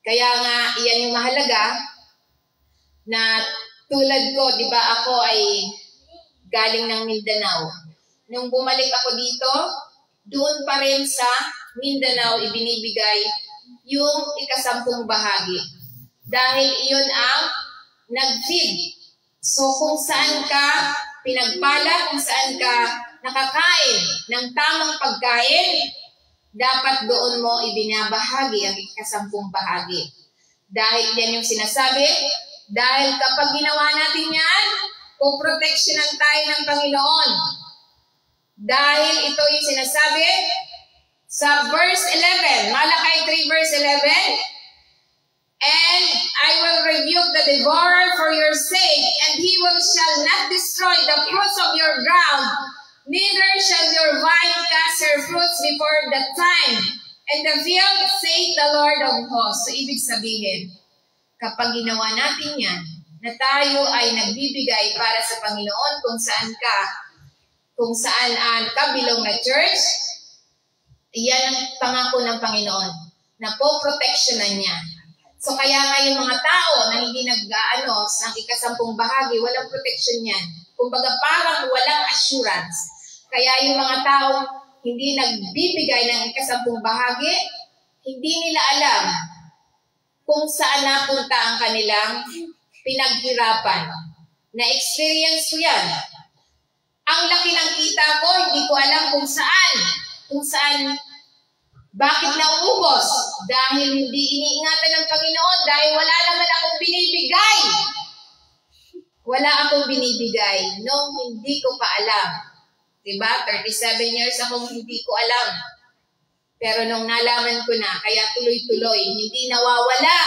Kaya nga, iyan yung mahalaga na tulad ko, di ba ako ay galing ng Mindanao. Nung bumalik ako dito, doon pa rin sa Mindanao ibinibigay yung ikasampung bahagi. Dahil iyon ang nag-feed. So kung saan ka pinagpala, kung saan ka nakakain ng tamang pagkain, dapat doon mo ibinabahagi ang ikasampung bahagi. Dahil yan yung sinasabi, dahil kapag ginawa natin yan, puproteksyonan tayo ng Panginoon. Dahil ito yung sinasabi sa verse 11, Malakay 3 verse 11, and I will rebuke the devourer for your sake, and he shall not destroy the fruits of your ground, neither shall your vine cast her fruits before the time, and the field, saith the Lord of hosts. So, ibig sabihin, kapag ginawa natin yan, na tayo ay nagbibigay para sa Panginoon kung saan ka bilong na church. Iyan ang pangako ng Panginoon na po-protectionan niya. So kaya nga yung mga tao na hindi nag-aano sa ikasampung bahagi, walang protection yan. Kumbaga parang walang assurance. Kaya yung mga tao hindi nagbibigay ng ikasampung bahagi, hindi nila alam kung saan napunta ang kanilang pinaghirapan. Na-experience ko yan. Ang laki ng kita ko, hindi ko alam kung saan, bakit naubos. Dahil hindi iniingatan ng Panginoon, dahil wala naman akong binibigay. Wala akong binibigay nung hindi ko pa alam. Diba? 37 years akong hindi ko alam. Pero nung nalaman ko na, kaya tuloy-tuloy, hindi nawawala.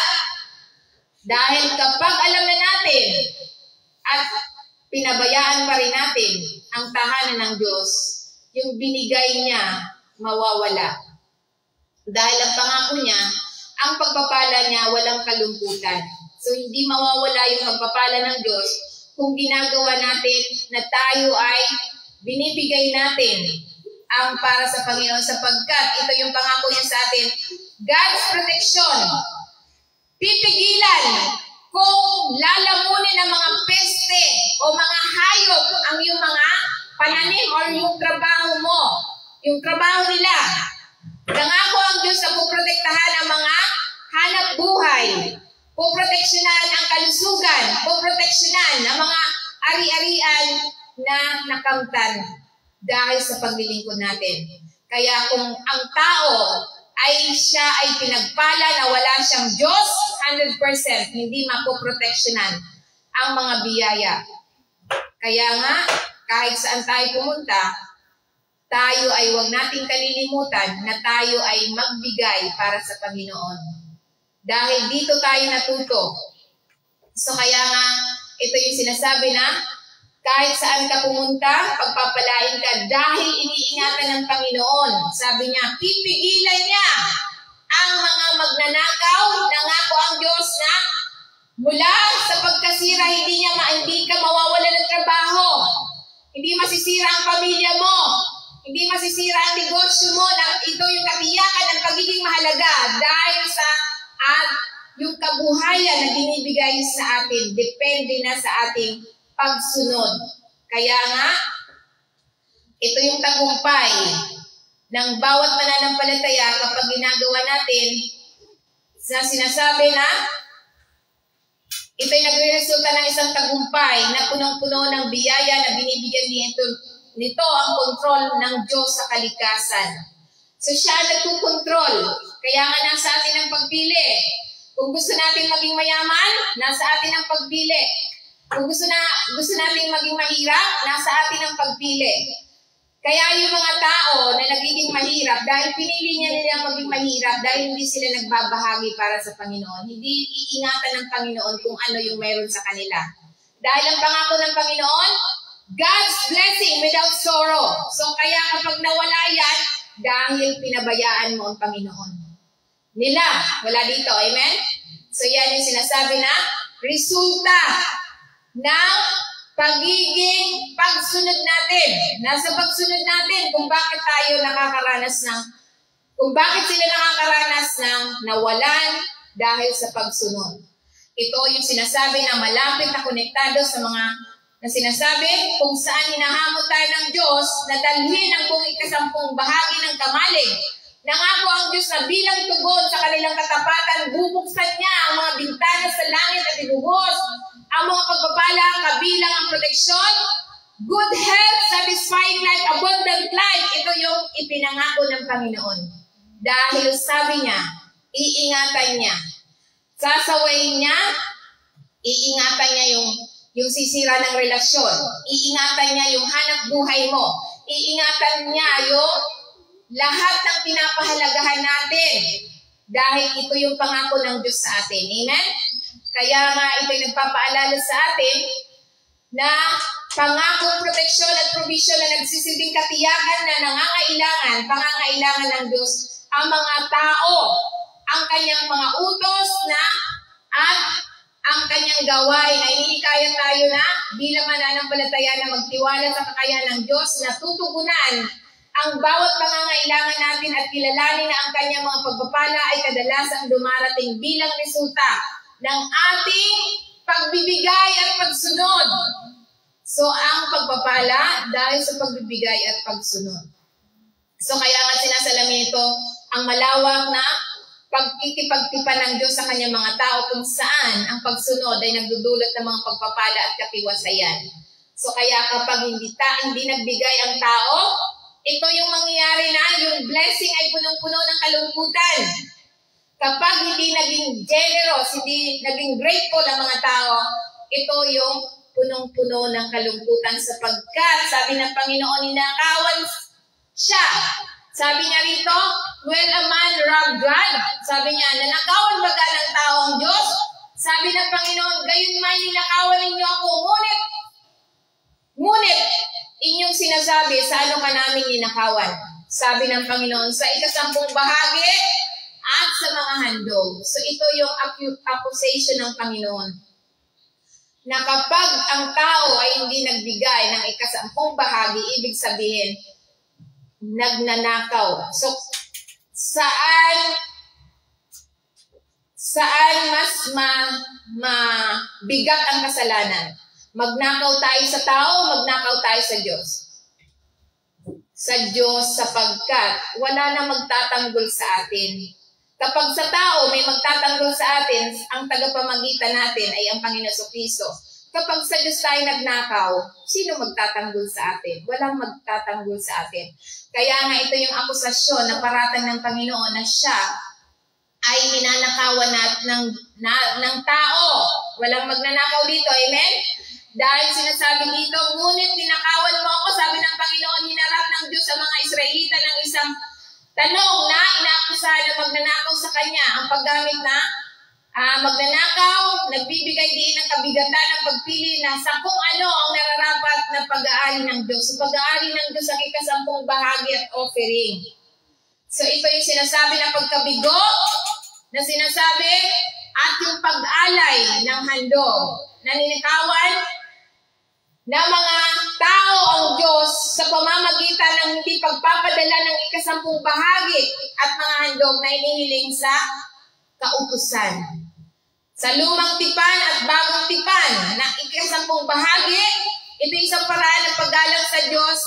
Dahil kapag alam na natin at pinabayaan pa rin natin ang tahanan ng Diyos, yung binigay niya, mawawala. Dahil ang pangako niya, ang pagpapala niya, walang kalungkutan. So hindi mawawala yung pagpapala ng Diyos kung ginagawa natin na tayo ay binibigay natin ang para sa Panginoon sapagkat ito yung pangako niya sa atin, God's protection. Pipigilan kung lalamunin ng mga peste o mga hayop ang iyong mga pananim or yung trabaho mo, yung trabaho nila. Nangako ang Diyos na puprotektahan ang mga hanap buhay, puproteksyonan ang kalusugan, puproteksyonan ang mga ari-arian na nakamtan dahil sa paglilingkod natin. Kaya kung ang tao ay siya ay pinagpala na wala siyang Diyos, 100% hindi mapoproteksyonan ang mga biyaya. Kaya nga, kahit saan tayo pumunta, tayo ay huwag nating kalilimutan na tayo ay magbigay para sa Panginoon. Dahil dito tayo natuto. So kaya nga, ito yung sinasabi na, kahit saan ka pumunta, pagpapalain ka dahil iniingatan ng Panginoon. Sabi niya, pipigilan niya ang mga magnanakaw. Nangako ang Diyos na mula sa pagkasira, hindi ka mawawala ng trabaho. Hindi masisira ang pamilya mo. Hindi masisira ang negosyo mo. Ito yung katiyakan ng pagiging mahalaga dahil sa yung kabuhayan na binibigay sa atin. Depende na sa ating pagsunod. Kaya nga, ito yung tagumpay ng bawat mananampalataya kapag ginagawa natin na sinasabi na ito'y nagre-resulta ng isang tagumpay na punong-puno ng biyaya na binibigyan nito ang kontrol ng Diyos sa kalikasan. So siya nagkukontrol. Kaya nga nasa atin ang pagpili. Kung gusto natin maging mayaman, nasa atin ang pagpili. Kung gusto natin maging mahirap, nasa atin ang pagpili. Kaya yung mga tao na nagiging mahirap, dahil pinili nila maging mahirap, dahil hindi sila nagbabahagi para sa Panginoon, hindi iingatan ng Panginoon kung ano yung meron sa kanila. Dahil ang pangako ng Panginoon, God's blessing without sorrow. So kaya kapag nawala yan, dahil pinabayaan mo ang Panginoon. Wala dito, amen? So yan yung sinasabi na, resulta ng pagiging pagsunod natin. Nasa pagsunod natin kung bakit sila nakakaranas ng nawalan dahil sa pagsunod. Ito yung sinasabi na malapit na konektado sa mga na sinasabi kung saan hinahamon tayo ng Diyos na dalhin ang buong ikasampung bahagi ng kamalig. Nangako ang Diyos na bilang tugon sa kanilang katapatan, bubuksan niya ang mga bintana sa langit at ibuhos ang mga pagpapala kabilang ang proteksyon, good health, satisfying life, abundant life. Ito yung ipinangako ng Panginoon. Dahil sabi niya, iingatan niya. Sasawayin niya, iingatan niya yung sisira ng relasyon. Iingatan niya yung hanap buhay mo. Iingatan niya yung lahat ng pinapahalagahan natin. Dahil ito yung pangako ng Diyos sa atin. Amen? Kaya nga ito'y nagpapaalala sa atin na pangakong proteksyon at provision na nagsisilbing katiyakan na pangangailangan ng Diyos ang mga tao, ang kanyang mga utos na at ang kanyang gawain ay hinikayat tayo na bilang mananampalataya na magtiwala sa kakayahan ng Diyos na tutugunan ang bawat pangangailangan natin at kilalanin na ang kanyang mga pagpapala ay kadalasang dumarating bilang resulta ng ating pagbibigay at pagsunod. So, ang pagpapala dahil sa pagbibigay at pagsunod. So, kaya nga sinasalamin ito ang malawak na pagkikipagtipan ng Diyos sa kanyang mga tao kung saan ang pagsunod ay nagdudulot ng mga pagpapala at katiwasayan. So, kaya kapag hindi nagbigay ang tao, ito yung mangyayari na yung blessing ay punong-puno ng kalungkutan. Kapag hindi naging generous, hindi naging grateful ang mga tao, ito yung punong-puno ng kalungkutan sapagkat sabi ng Panginoon, ninakawan siya. Sabi niya rito, when a man robbed God, sabi niya, nanakawan ba ng tao ang Diyos? Sabi ng Panginoon, gayon man ninakawan ninyo ako, ngunit, inyong sinasabi, sa ano ka namin ninakawan? Sabi ng Panginoon, sa 10 bahagi at sa mga handog. So ito yung accusation ng Panginoon. Na kapag ang tao ay hindi nagbigay ng 10 bahagi, ibig sabihin, nagnanakaw. So, saan mas mabigat ang kasalanan? Magnakaw tayo sa tao, magnakaw tayo sa Diyos. Sa Diyos sapagkat wala na magtatanggol sa atin. Kapag sa tao may magtatanggol sa atin, ang tagapamagitan natin ay ang Panginoon Kristo. Kapag sa Diyos tayo nagnakaw, sino magtatanggol sa atin? Walang magtatanggol sa atin. Kaya nga ito yung akusasyon na paratang ng Panginoon na siya ay ninanakawan ng tao. Walang magnanakaw dito, amen? Dahil sinasabi dito, ngunit ninakawan mo ako, sabi ng Panginoon, hinarap ng Diyos sa mga Israelita ng isang tanong na inaakusahan na magnanakaw sa kanya. Ang paggamit na magnanakaw, nagbibigay din ng kabigatan ng pagpili na sa kung ano ang nararapat na pag-aari ng Diyos. So, pag-aari ng Diyos ang 10 bahagi at offering. So, ito yung sinasabi na pagkabigo, na sinasabi, at yung pag-alay ng handog, na ninakawan na mga tao ang Diyos sa pamamagitan ng hindi pagpapadala ng 10 bahagi at mga handog na inihiling sa kautusan. Sa lumang tipan at bagong tipan na 10 bahagi, ito isang paraan ng paggalang sa Diyos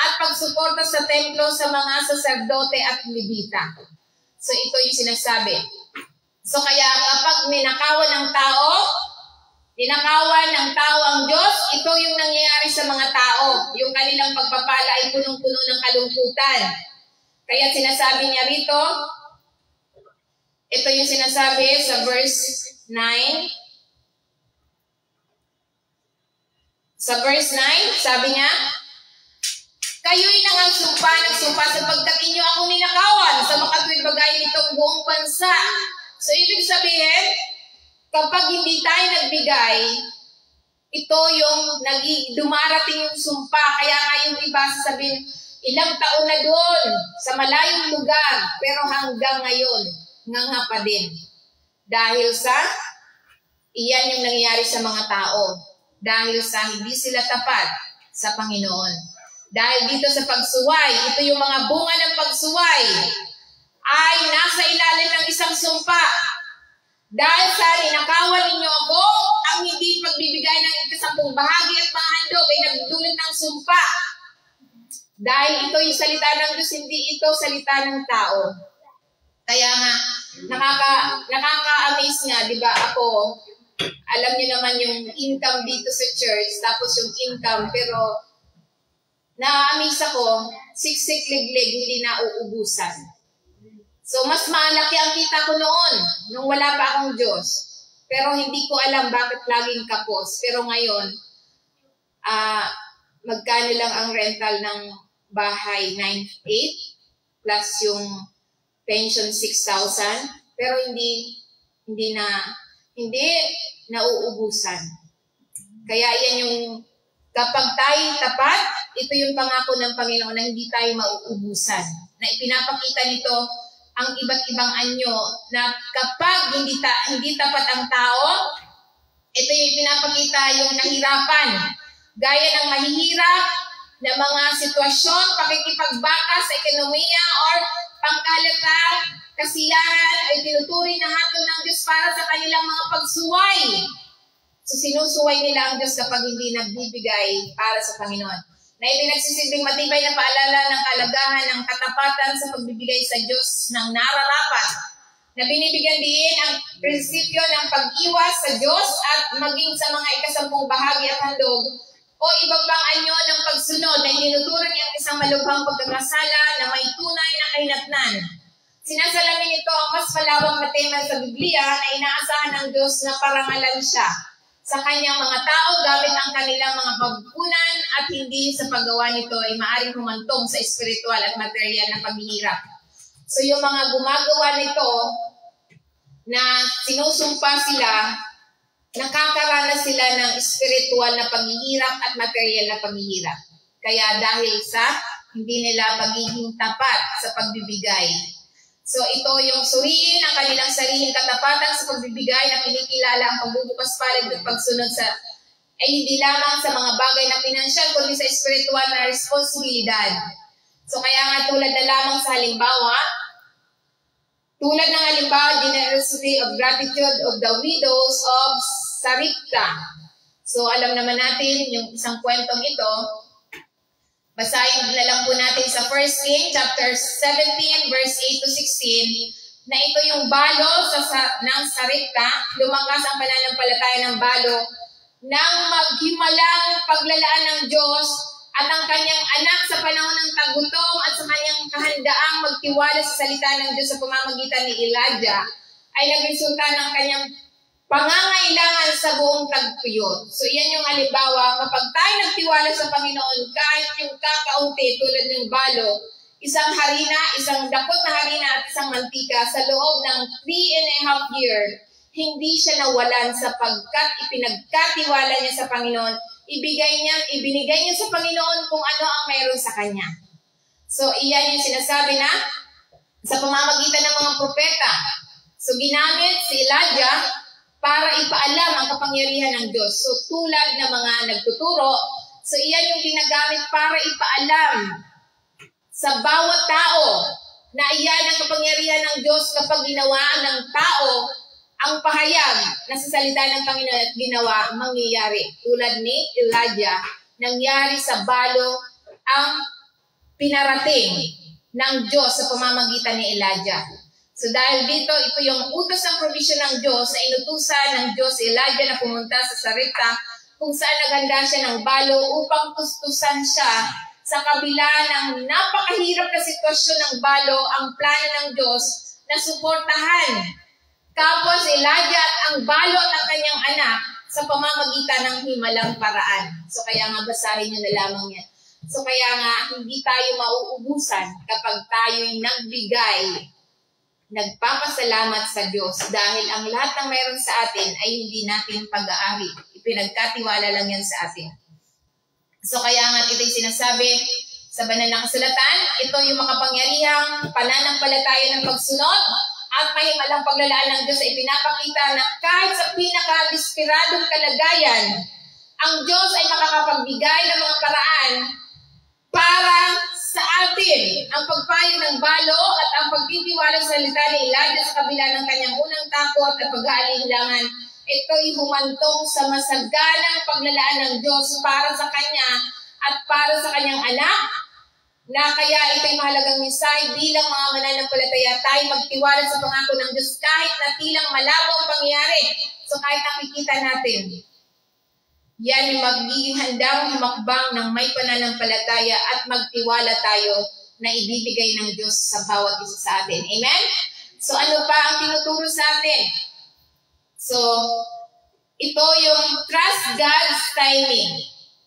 at pagsuporta sa templo sa mga saserdote at Levita. So ito yung sinasabi. So kaya kapag ninakawan ng tao ang Diyos, ito yung nangyayari sa mga tao. Yung kanilang pagpapala ay punong-puno ng kalungkutan. Kaya sinasabi niya rito, ito yung sinasabi sa verse 9. Sa verse 9, sabi niya, kayo'y nagsumpa sapagkat inyo ako ninakawan sa makatuwid bagay nitong buong bansa. So, ibig sabihin, kapag hindi tayo nagbigay, ito yung dumarating yung sumpa. Kaya nga yung iba sasabihin, ilang taon na doon sa malayong lugar, pero hanggang ngayon, nga pa din. Dahil iyan yung nangyayari sa mga tao. Dahil sa hindi sila tapat sa Panginoon. Dahil dito sa pagsuway, ito yung mga bunga ng pagsuway, ay nasa ilalim ng isang sumpa. Dahil sa ninakawan ninyo ako, ang hindi pagbibigay ng 10 bahagi at mga handog ay nagdulot ng sumpa. Dahil ito yung salita ng Diyos, hindi ito salita ng tao. Kaya nga, nakaka-amaze nga, di ba, ako, alam niyo naman yung income dito sa church, tapos yung income, pero na-amaze ako, siksik liglig, hindi na uubusan. So, mas malaki ang kita ko noon, nung wala pa akong Diyos. Pero hindi ko alam bakit laging kapos. Pero ngayon, magkano lang ang rental ng bahay? 9,800 plus yung pension 6,000. Pero hindi nauubusan. Kaya yan yung, kapag tayo tapat, ito yung pangako ng Panginoon na hindi tayo mauubusan. Na ipinapakita nito ang iba't ibang anyo na kapag hindi tapat ang tao, Ito yung pinapakita yung nahirapan. Gaya ng mahihirap na mga sitwasyon, pakikipagbaka sa ekonomiya or pangkalata, kasiyahan ay tinuturing na hatol ng Diyos para sa kanilang mga pagsuway. So sinusuway nila ang Diyos kapag hindi nagbibigay para sa Panginoon. Na ito nagsisilbing matibay na paalala ng kalagahan ng katapatan sa pagbibigay sa Diyos ng nararapat. Na binibigyan din ang prinsipyo ng pag-iwas sa Diyos at maging sa mga ikasampung bahagi at handog o iba pang anyo ng pagsunod na tinuturing ang isang malubhang pagkakasala na may tunay na kahinatnan. Sinasalamin ito ang mas malawak na tema sa Biblia na inaasahan ng Diyos na parangalan siya sa kanyang mga tao gamit ang kanilang mga pagkunan at hindi sa paggawa nito ay maaaring humantong sa espiritual at material na paghihirap. So yung mga gumagawa nito na sinusumpa sila, nakakaranas sila ng spiritual na paghihirap at material na paghihirap. Kaya dahil sa hindi nila pagiging tapat sa pagbibigay. So ito yung suriin ang kanilang sariling katapatan sa pagbibigay na kinikilala ang pagbubukas palad at pagsunod sa ay hindi lamang sa mga bagay na pinansyal kundi sa spiritual na responsibilidad. So kaya nga tulad na lamang sa halimbawa, generosity of gratitude of the widows of Sarepta. So alam naman natin yung isang kwentong ito. Basahin na lang po natin sa 1 Kings chapter 17 verse 8 to 16 na ito yung balo ng Sarepta. Lumakas ang pananampalataya ng balo nang maghimalang paglalaan ng Diyos at ang kanyang anak sa panahon ng tagutom at sa kanyang kahandaang magtiwala sa salita ng Diyos sa pamamagitan ni Elijah ay nagresulta ng kanyang pangangailangan sa buong tagpuyo. So iyan yung halimbawa, kapag tayo nagtiwala sa Panginoon, kahit yung kakaunti tulad ng balo, isang harina, isang dakot na harina at isang mantika sa loob ng 3.5 years, hindi siya nawalan sapagkat ipinagkatiwala niya sa Panginoon, ibinigay niya sa Panginoon kung ano ang mayroon sa kanya. So iyan yung sinasabi na sa pamamagitan ng mga propeta. So ginamit si Elijah para ipaalam ang kapangyarihan ng Diyos. So tulad ng mga nagtuturo, so iyan yung ginagamit para ipaalam sa bawat tao na iyan ang kapangyarihan ng Diyos kapag ginawa ng tao ang pahayag na sa salita ng Panginoon at ginawa mangyayari. Tulad ni Elijah, nangyari sa balo ang pinarating ng Diyos sa pamamagitan ni Elijah. So dahil dito, ito yung utos ng provision ng Diyos na inutusan ng Diyos si Elijah na pumunta sa Sarepta kung saan naghanda siya ng balo upang tustusan siya sa kabila ng napakahirap na sitwasyon ng balo ang plano ng Diyos na suportahan kapwa si Elijah at ang balo at ang kanyang anak sa pamamagitan ng himalang paraan. So kaya nga basahin nyo na lamang yan. So kaya nga hindi tayo mauubusan kapag tayo'y nagbigay, nagpapasalamat sa Diyos dahil ang lahat ng mayroon sa atin ay hindi natin pag-aari. Ipinagkatiwala lang yan sa atin. So kaya nga ito'y sinasabi sa banal na kasulatan, ito yung makapangyarihang pananampalataya ng pagsunod at mahimalang paglalaan ng Diyos ay pinapakita na kahit sa pinaka-desperadong kalagayan, ang Diyos ay makakapagbigay ng mga paraan para sa atin ang pagpayo ng balo at ang pagtitiwala sa salita ni Elijah sa kabila ng kanyang unang takot at pag-aalinlangan. Ito'y humantong sa masaganang paglalaan ng Diyos para sa kanya at para sa kanyang anak, na kaya ito'y mahalagang mensahe bilang mga mananampalataya tayo magtiwala sa pangako ng Diyos kahit na tilang malabo ang pangyayari. So kahit nakikita natin, yan yung magiging handang humakbang ng may pananampalataya at magtiwala tayo na ibibigay ng Diyos sa bawat isa sa atin. Amen? So ano pa ang tinuturo sa atin? So, ito yung trust God's timing.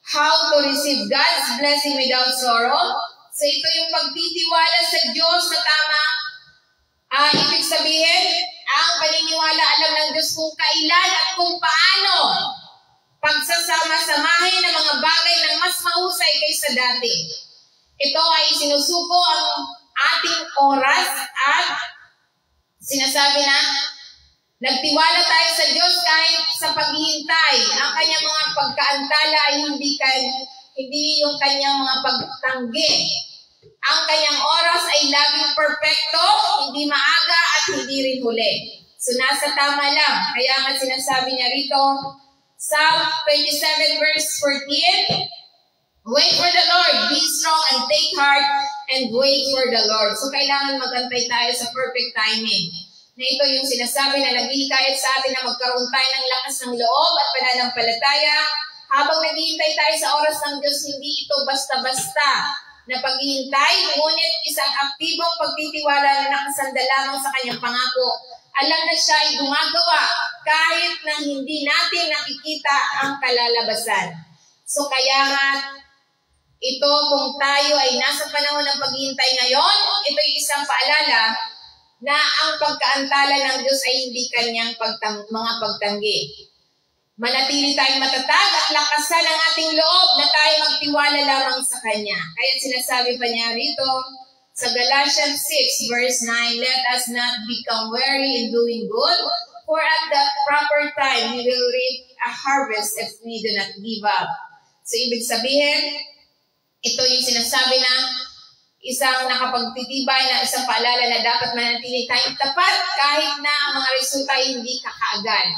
How to receive God's blessing without sorrow. So ito yung pagtitiwala sa Diyos na tama. Ibig sabihin, ang paniniwala alam ng Diyos kung kailan at kung paano pagsasama-samahin ng mga bagay ng mas mahusay kaysa dati. Ito ay sinusuko ang ating oras at sinasabi na Nagtiwala tayo sa Diyos kahit sa paghihintay. Ang kanyang mga pagkaantala ay hindi yung kanyang mga pagtanggi. Ang kanyang oras ay laging perpekto, hindi maaga at hindi rin huli. So nasa tama lang. Kaya nga sinasabi niya rito, Psalm 27 verse 14, wait for the Lord, be strong and take heart and wait for the Lord. So kailangan magantay tayo sa perfect timing. Na ito yung sinasabi na naghihikayat sa atin na magkaroon tayo ng lakas ng loob at pananampalataya. Habang naghihintay tayo sa oras ng Diyos, hindi ito basta-basta na paghihintay, ngunit isang aktibong pagtitiwala na nakasanda lamang sa kanyang pangako. Alam na siya ay gumagawa kahit na hindi natin nakikita ang kalalabasan. So kaya nga, ito kung tayo ay nasa panahon ng paghihintay ngayon, ito ay isang paalala na ang pagkaantala ng Diyos ay hindi kanyang mga pagtanggi. Manatili tayong matatag at lakasan ang ating loob na tayo magtiwala lamang sa Kanya. Kaya sinasabi pa niya rito sa Galatians 6 verse 9, let us not become weary in doing good, for at the proper time we will reap a harvest if we do not give up. So ibig sabihin, ito yung sinasabi na isang nakapagtitibay na isang paalala na dapat manatili tayong tapat kahit na ang mga resulta ay hindi kakaagad.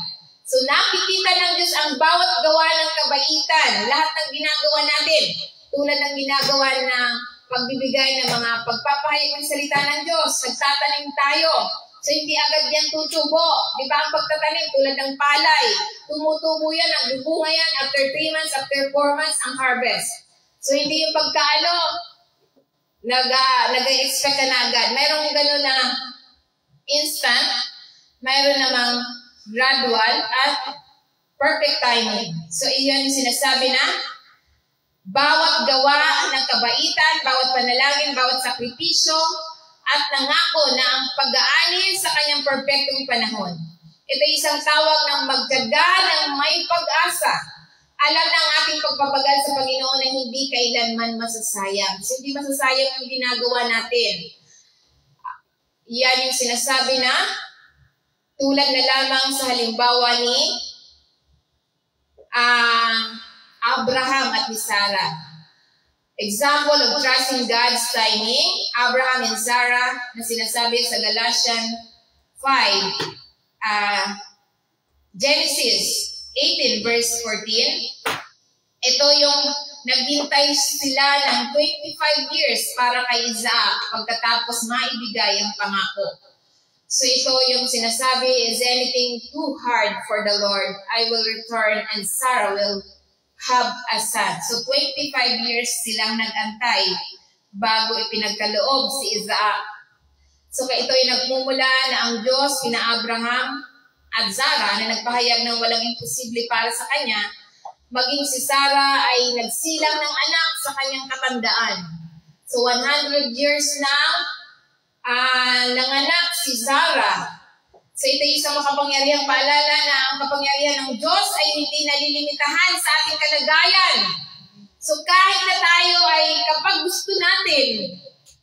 So nakikita ng Diyos ang bawat gawa ng kabaitan, lahat ng ginagawa natin, tulad ng ginagawa na pagbibigay ng mga pagpapahayag ng salita ng Diyos, nagtatanim tayo. So hindi agad yan tutubo. Di ba ang pagtatanim tulad ng palay, tumutubo yan, nagbubunga yan, after 3 months, after 4 months, ang harvest. So hindi yung pagkaano, nag-expect ka na agad. Mayroong gano'n na instant, mayroon namang gradual at perfect timing. So iyon yung sinasabi na bawat gawa ng kabaitan, bawat panalangin, bawat sakripisyo, at nangako na ang pag-aani sa kanyang perfectong panahon. Ito ay isang tawag ng magtiyaga ng may pag-asa. Alam na ang ating pagpapagal sa Panginoon na hindi kailanman masasayang. So, hindi masasayang ang ginagawa natin. Yan yung sinasabi na tulad na lamang sa halimbawa ni Abraham at ni Sarah. Example of trusting God's timing, Abraham and Sarah na sinasabi sa Galatians 5, Genesis 18 verse 14, ito yung naghintay sila ng 25 years para kay Isaac pagkatapos maibigay ang pangako. So ito yung sinasabi, is anything too hard for the Lord? I will return and Sarah will have a son. So 25 years silang nag-antay bago ipinagkaloob si Isaac. So ito yung nagmumula na ang Diyos kina Abraham at Sarah na nagpahayag ng walang imposible para sa kanya, maging si Sarah ay nagsilang ng anak sa kanyang katandaan. So 100 years na nanganak si Sarah. So ito yung isang makapangyarihang paalala na ang kapangyarihan ng Diyos ay hindi nalilimitahan sa ating kalagayan. So kahit na tayo ay kapag gusto natin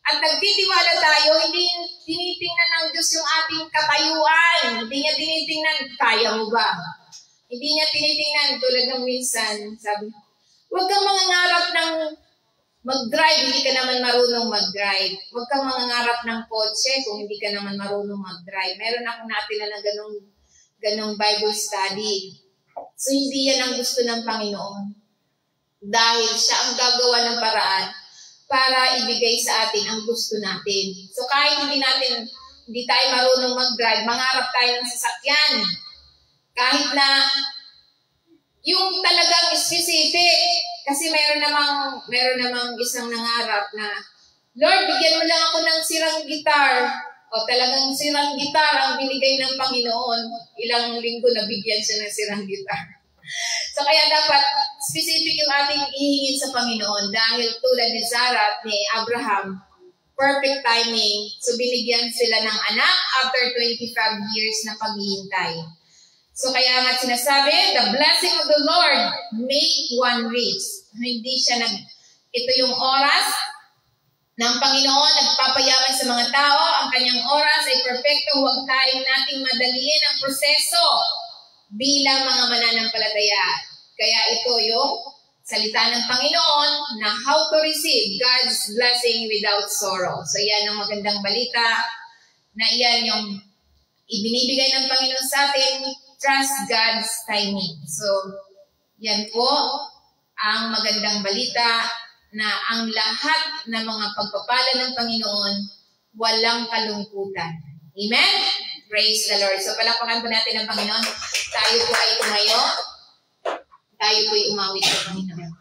at nagtitiwala tayo, hindi tinitingnan ng Diyos yung ating katayuan. Hindi niya tinitingnan, kaya mo ba? Hindi niya tinitingnan, tulad ng minsan, sabi, huwag kang mangangarap ng mag-drive, hindi ka naman marunong mag-drive. Huwag kang mangangarap ng kotse kung hindi ka naman marunong mag-drive. Meron akong natila na ganong Bible study. So hindi yan ang gusto ng Panginoon. Dahil siya ang gagawa ng paraan para ibigay sa atin ang gusto natin. So kahit hindi tayo marunong mag-drive, mangarap tayo ng sasakyan. Kahit na yung talagang specific, kasi mayroon namang isang nangarap na, Lord, bigyan mo lang ako ng sirang gitar. O talagang sirang gitar ang binigay ng Panginoon. Ilang linggo na bigyan siya ng sirang gitar. So kaya dapat specific yung ating ihingin sa Panginoon dahil tulad ni Sarah at ni Abraham, perfect timing. So binigyan sila ng anak after 25 years na paghihintay. So kaya nga sinasabi, the blessing of the Lord make one rich. Hindi siya ito yung oras ng Panginoon, nagpapayaman sa mga tao, ang kanyang oras ay perfecto, huwag tayong nating madaliin ang proseso bilang mga mananampalataya. Kaya ito yung salita ng Panginoon na how to receive God's blessing without sorrow. So yan ang magandang balita na iyan yung ibinibigay ng Panginoon sa atin, trust God's timing. So yan po ang magandang balita na ang lahat ng mga pagpapala ng Panginoon walang kalungkutan. Amen? Praise the Lord. So palakpakan po natin ang Panginoon. Tayo po ay tumayo. Tayo po ay umawit sa Panginoon.